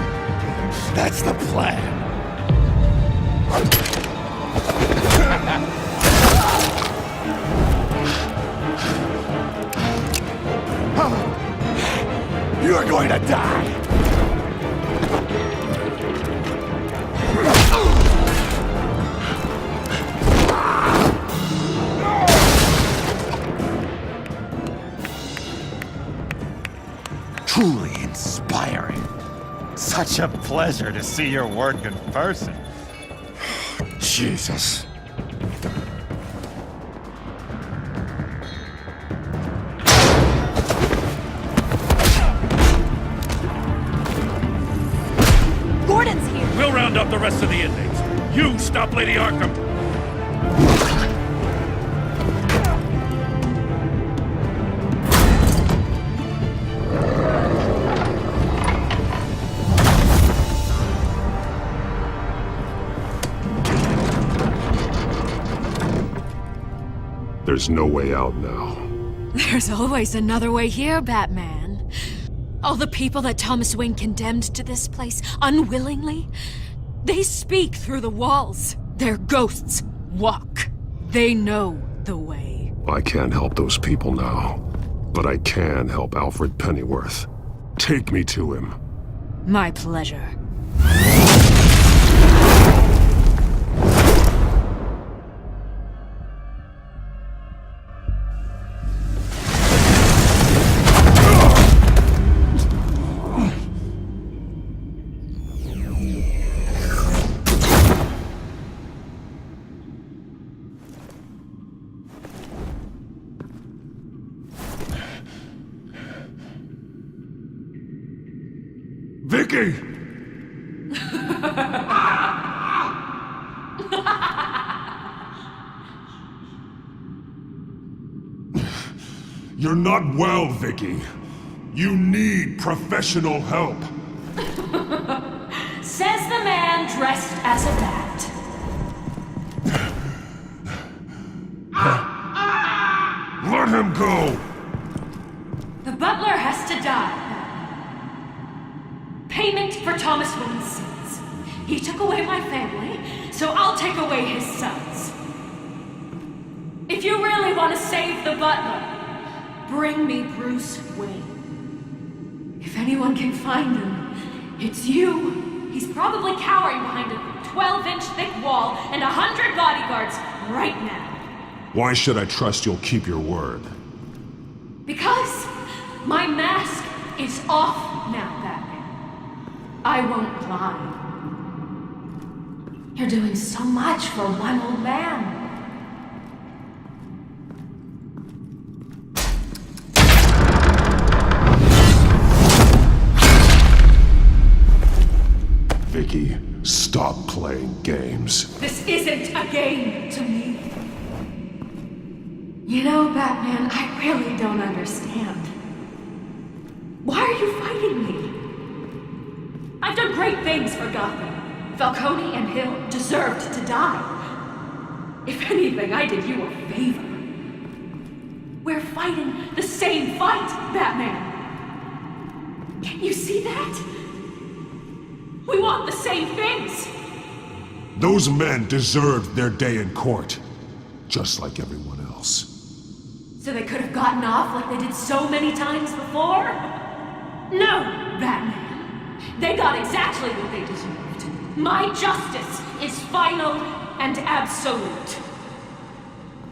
That's the plan. You're going to die! Truly inspiring. Such a pleasure to see your work in person. Jesus. Gordon's here. We'll round up the rest of the inmates. You stop Lady Arkham. There's no way out now. There's always another way here, Batman. All the people that Thomas Wayne condemned to this place unwillingly, they speak through the walls. Their ghosts walk. They know the way. I can't help those people now, but I can help Alfred Pennyworth. Take me to him. My pleasure. Vicky! You're not well, Vicky. You need professional help. Says the man dressed as a bat. Let him go! The butler has to die. Payment for Thomas Wayne's sins. He took away my family, so I'll take away his sons. If you really want to save the butler, bring me Bruce Wayne. If anyone can find him, it's you. He's probably cowering behind a 12-inch thick wall and 100 bodyguards right now. Why should I trust you'll keep your word? Because my mask is off now, Batman. I won't lie. You're doing so much for one old man. Vicky, stop playing games. This isn't a game to me. You know, Batman, I really don't understand. Why are you fighting me? I've done great things for Gotham. Falcone and Hill deserved to die. If anything, I did you a favor. We're fighting the same fight, Batman. Can you see that? We want the same things. Those men deserved their day in court, just like everyone else. So they could have gotten off like they did so many times before? No, Batman. They got exactly what they deserved. My justice is final and absolute.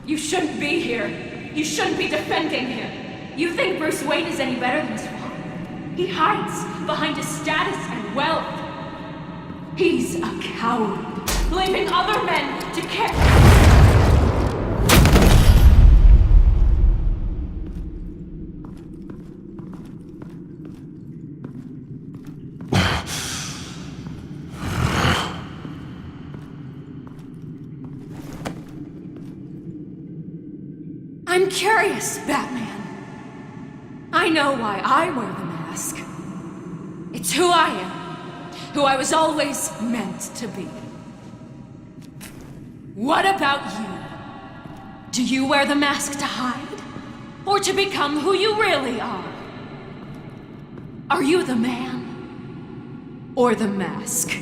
You shouldn't be here. You shouldn't be defending him. You think Bruce Wayne is any better than his father? He hides behind his status and wealth. He's a coward, leaving other men to care. I'm curious, Batman. I know why I wear the mask. It's who I am. Who I was always meant to be. What about you? Do you wear the mask to hide? Or to become who you really are? Are you the man? Or the mask?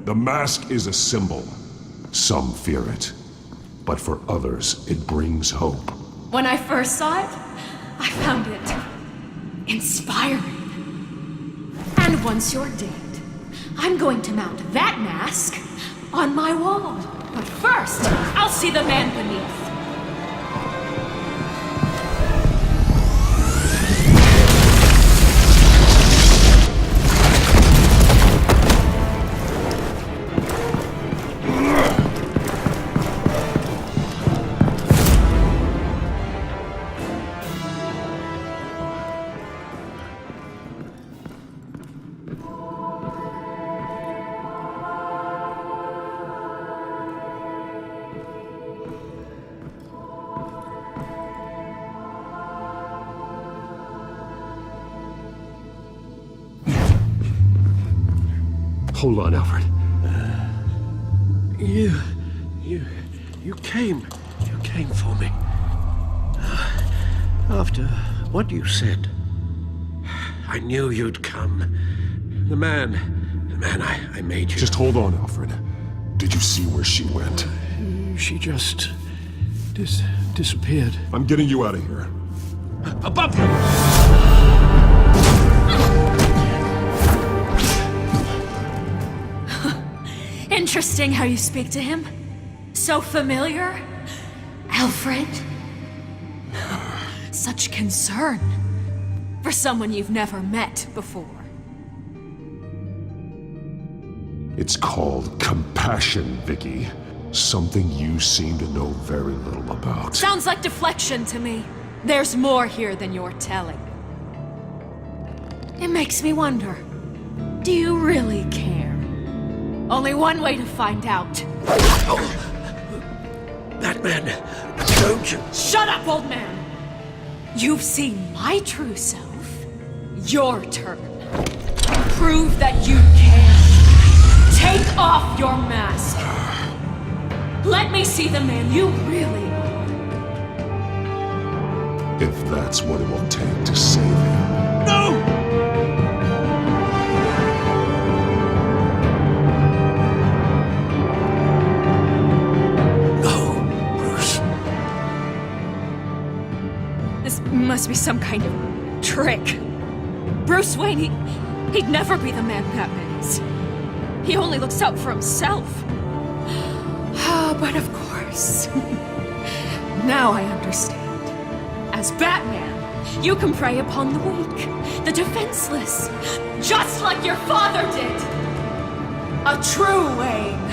The mask is a symbol. Some fear it. But for others, it brings hope. When I first saw it, I found it inspiring. And once you're dead, I'm going to mount that mask on my wall. But first, I'll see the man beneath. Hold on, Alfred. You came for me. After what you said, I knew you'd come. The man I made you. Just hold on, Alfred. Did you see where she went? She just disappeared. I'm getting you out of here. Above you! Interesting how you speak to him. So familiar. Alfred. Such concern for someone you've never met before. It's called compassion, Vicky. Something you seem to know very little about. Sounds like deflection to me. There's more here than you're telling. It makes me wonder, do you really care? Only one way to find out. That man, don't you? Shut up, old man! You've seen my true self. Your turn. Prove that you care. Take off your mask. Let me see the man you really are. If that's what it will take to save him. No! Must be some kind of trick. Bruce Wayne, he'd never be the man Batman is. He only looks out for himself. But of course. Now I understand. As Batman, you can prey upon the weak, the defenseless, just like your father did. A true Wayne.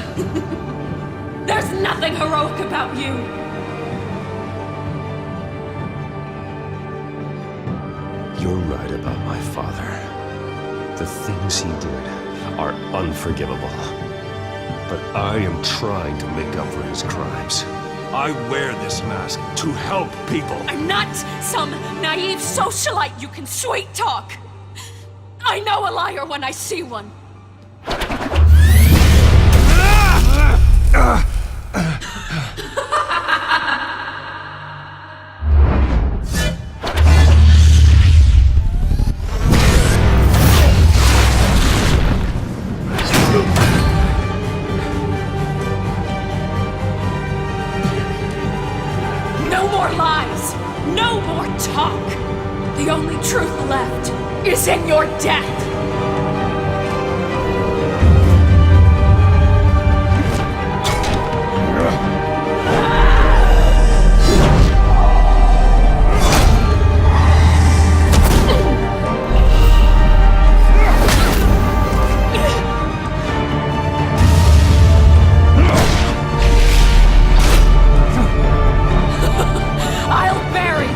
There's nothing heroic about you. You're right about my father. The things he did are unforgivable. But I am trying to make up for his crimes. I wear this mask to help people. I'm not some naive socialite you can sweet talk. I know a liar when I see one. No more lies! No more talk! The only truth left is in your death! I'll bury you!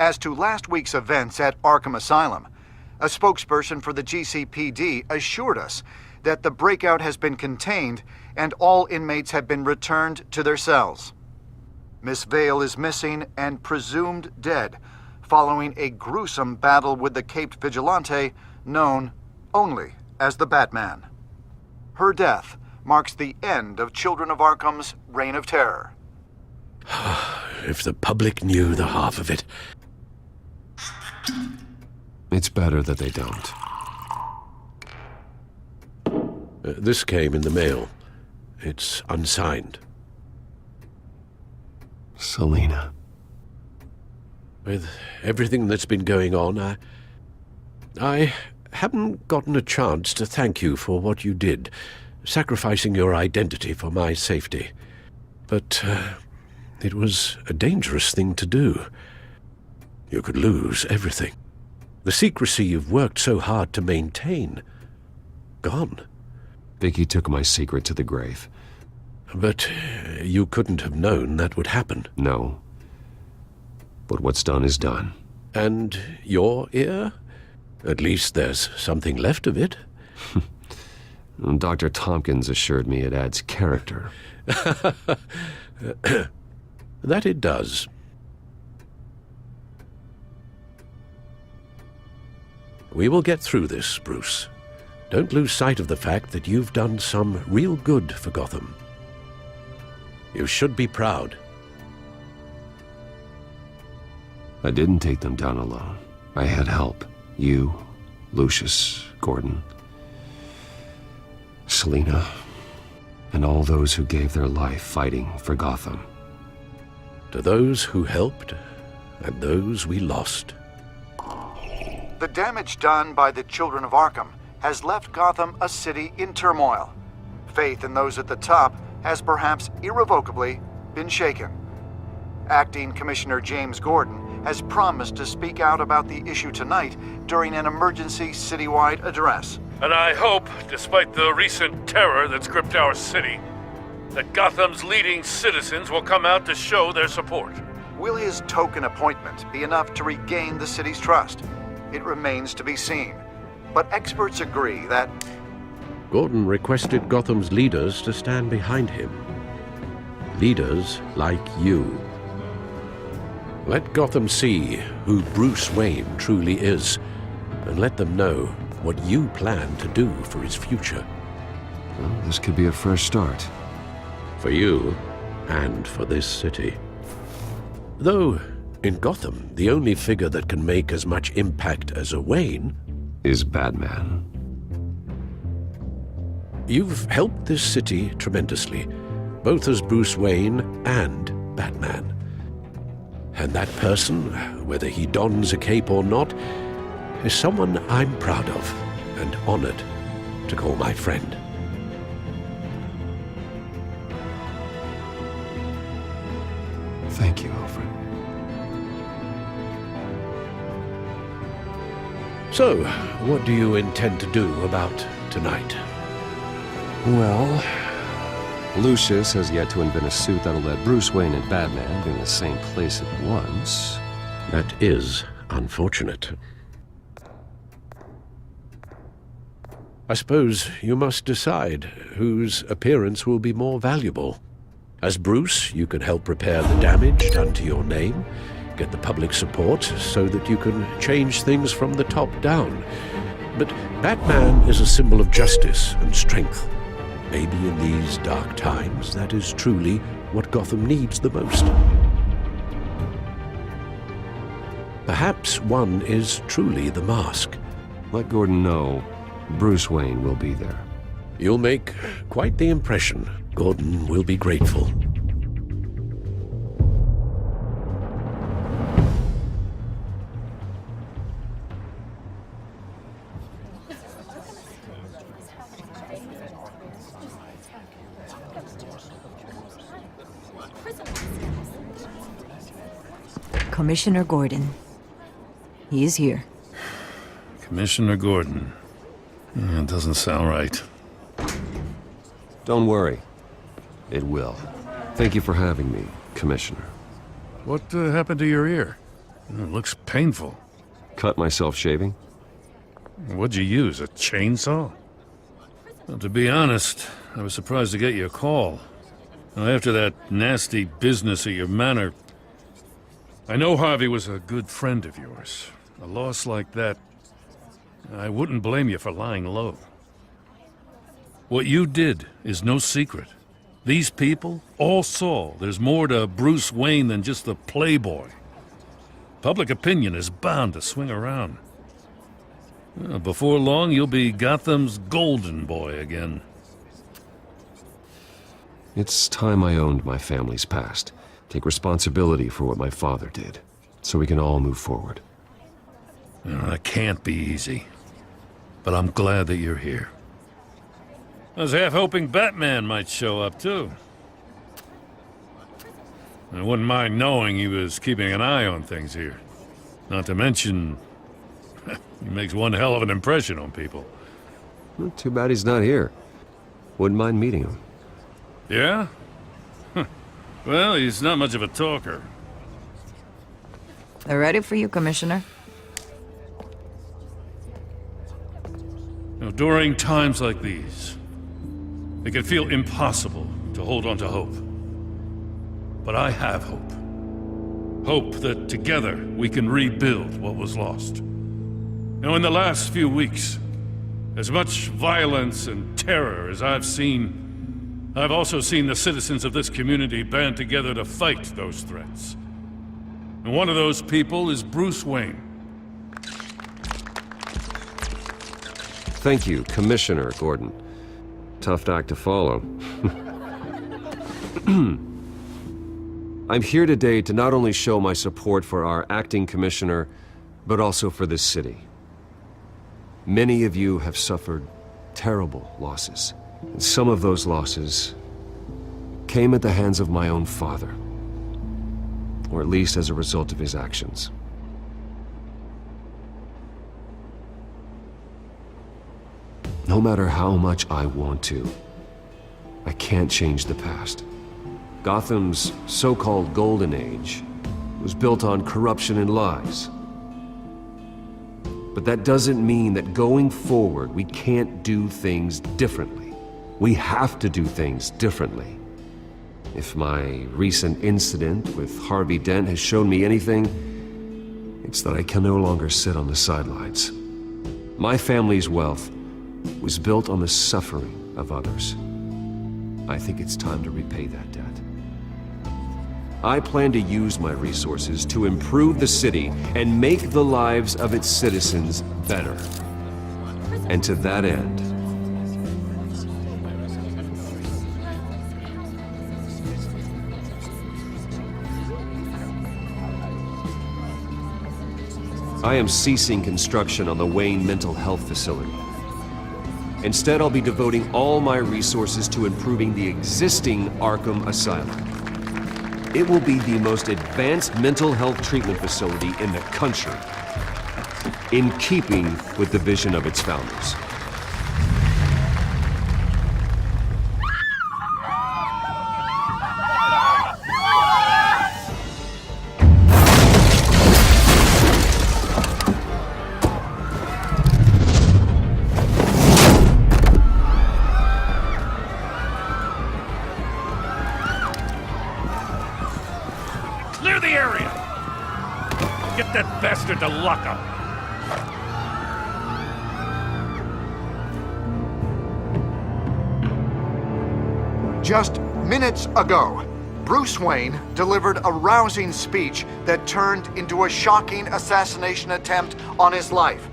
As to last week's events at Arkham Asylum, a spokesperson for the GCPD assured us that the breakout has been contained and all inmates have been returned to their cells. Miss Vale is missing and presumed dead following a gruesome battle with the caped vigilante known only as the Batman. Her death marks the end of Children of Arkham's reign of terror. If the public knew the half of it. It's better that they don't. This came in the mail. It's unsigned. Selina. With everything that's been going on, I haven't gotten a chance to thank you for what you did, sacrificing your identity for my safety. But it was a dangerous thing to do. You could lose everything. The secrecy you've worked so hard to maintain. Gone. Vicky took my secret to the grave. But you couldn't have known that would happen. No. But what's done is done. And your ear? At least there's something left of it. Dr. Tompkins assured me it adds character. That it does. We will get through this, Bruce. Don't lose sight of the fact that you've done some real good for Gotham. You should be proud. I didn't take them down alone. I had help. You, Lucius, Gordon, Selina, and all those who gave their life fighting for Gotham. To those who helped, and those we lost. The damage done by the Children of Arkham has left Gotham a city in turmoil. Faith in those at the top has perhaps irrevocably been shaken. Acting Commissioner James Gordon has promised to speak out about the issue tonight during an emergency citywide address. And I hope, despite the recent terror that's gripped our city, that Gotham's leading citizens will come out to show their support. Will his token appointment be enough to regain the city's trust? It remains to be seen. But experts agree that Gordon requested Gotham's leaders to stand behind him. Leaders like you. Let Gotham see who Bruce Wayne truly is, and let them know what you plan to do for his future. Well, this could be a first start. For you, and for this city. Though, in Gotham, the only figure that can make as much impact as a Wayne is Batman. You've helped this city tremendously, both as Bruce Wayne and Batman. And that person, whether he dons a cape or not, is someone I'm proud of and honored to call my friend. Thank you, Alfred. So, what do you intend to do about tonight? Well, Lucius has yet to invent a suit that'll let Bruce Wayne and Batman be in the same place at once. That is unfortunate. I suppose you must decide whose appearance will be more valuable. As Bruce, you can help repair the damage done to your name, get the public support so that you can change things from the top down. But Batman is a symbol of justice and strength. Maybe in these dark times, that is truly what Gotham needs the most. Perhaps one is truly the mask. Let Gordon know Bruce Wayne will be there. You'll make quite the impression. Gordon will be grateful. Commissioner Gordon. He is here. Commissioner Gordon. That doesn't sound right. Don't worry. It will. Thank you for having me, Commissioner. What happened to your ear? It looks painful. Cut myself shaving? What'd you use, a chainsaw? Well, to be honest, I was surprised to get your call. Now, after that nasty business at your manor, I know Harvey was a good friend of yours. A loss like that, I wouldn't blame you for lying low. What you did is no secret. These people all saw there's more to Bruce Wayne than just the playboy. Public opinion is bound to swing around. Well, before long, you'll be Gotham's golden boy again. It's time I owned my family's past. Take responsibility for what my father did, so we can all move forward. That can't be easy. But I'm glad that you're here. I was half hoping Batman might show up, too. I wouldn't mind knowing he was keeping an eye on things here. Not to mention, he makes one hell of an impression on people. Well, too bad he's not here. Wouldn't mind meeting him. Yeah? Well, he's not much of a talker. They're ready for you, Commissioner. During times like these, it can feel impossible to hold on to hope. But I have hope. Hope that together we can rebuild what was lost. Now, in the last few weeks, as much violence and terror as I've seen, I've also seen the citizens of this community band together to fight those threats. And one of those people is Bruce Wayne. Thank you, Commissioner Gordon. Tough act to follow. I'm here today to not only show my support for our acting commissioner, but also for this city. Many of you have suffered terrible losses. And some of those losses came at the hands of my own father, or at least as a result of his actions. No matter how much I want to, I can't change the past. Gotham's so-called Golden Age was built on corruption and lies. But that doesn't mean that going forward we can't do things differently. We have to do things differently. If my recent incident with Harvey Dent has shown me anything, it's that I can no longer sit on the sidelines. My family's wealth was built on the suffering of others. I think it's time to repay that debt. I plan to use my resources to improve the city and make the lives of its citizens better. And to that end, I am ceasing construction on the Wayne Mental Health Facility. Instead, I'll be devoting all my resources to improving the existing Arkham Asylum. It will be the most advanced mental health treatment facility in the country, in keeping with the vision of its founders. Clear the area! Get that bastard to lock up! Just minutes ago, Bruce Wayne delivered a rousing speech that turned into a shocking assassination attempt on his life.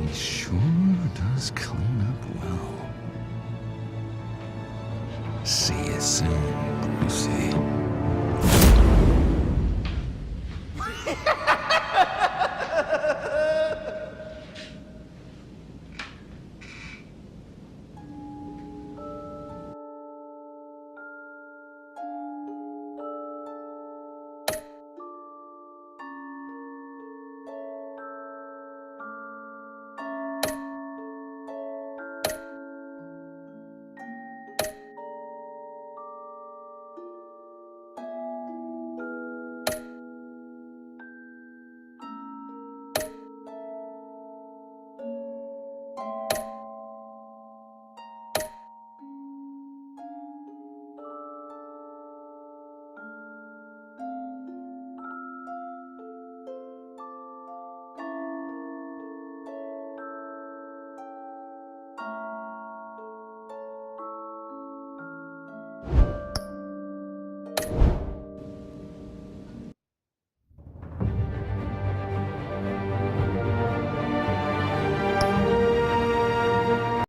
He sure does clean up well. See you soon, Brucey.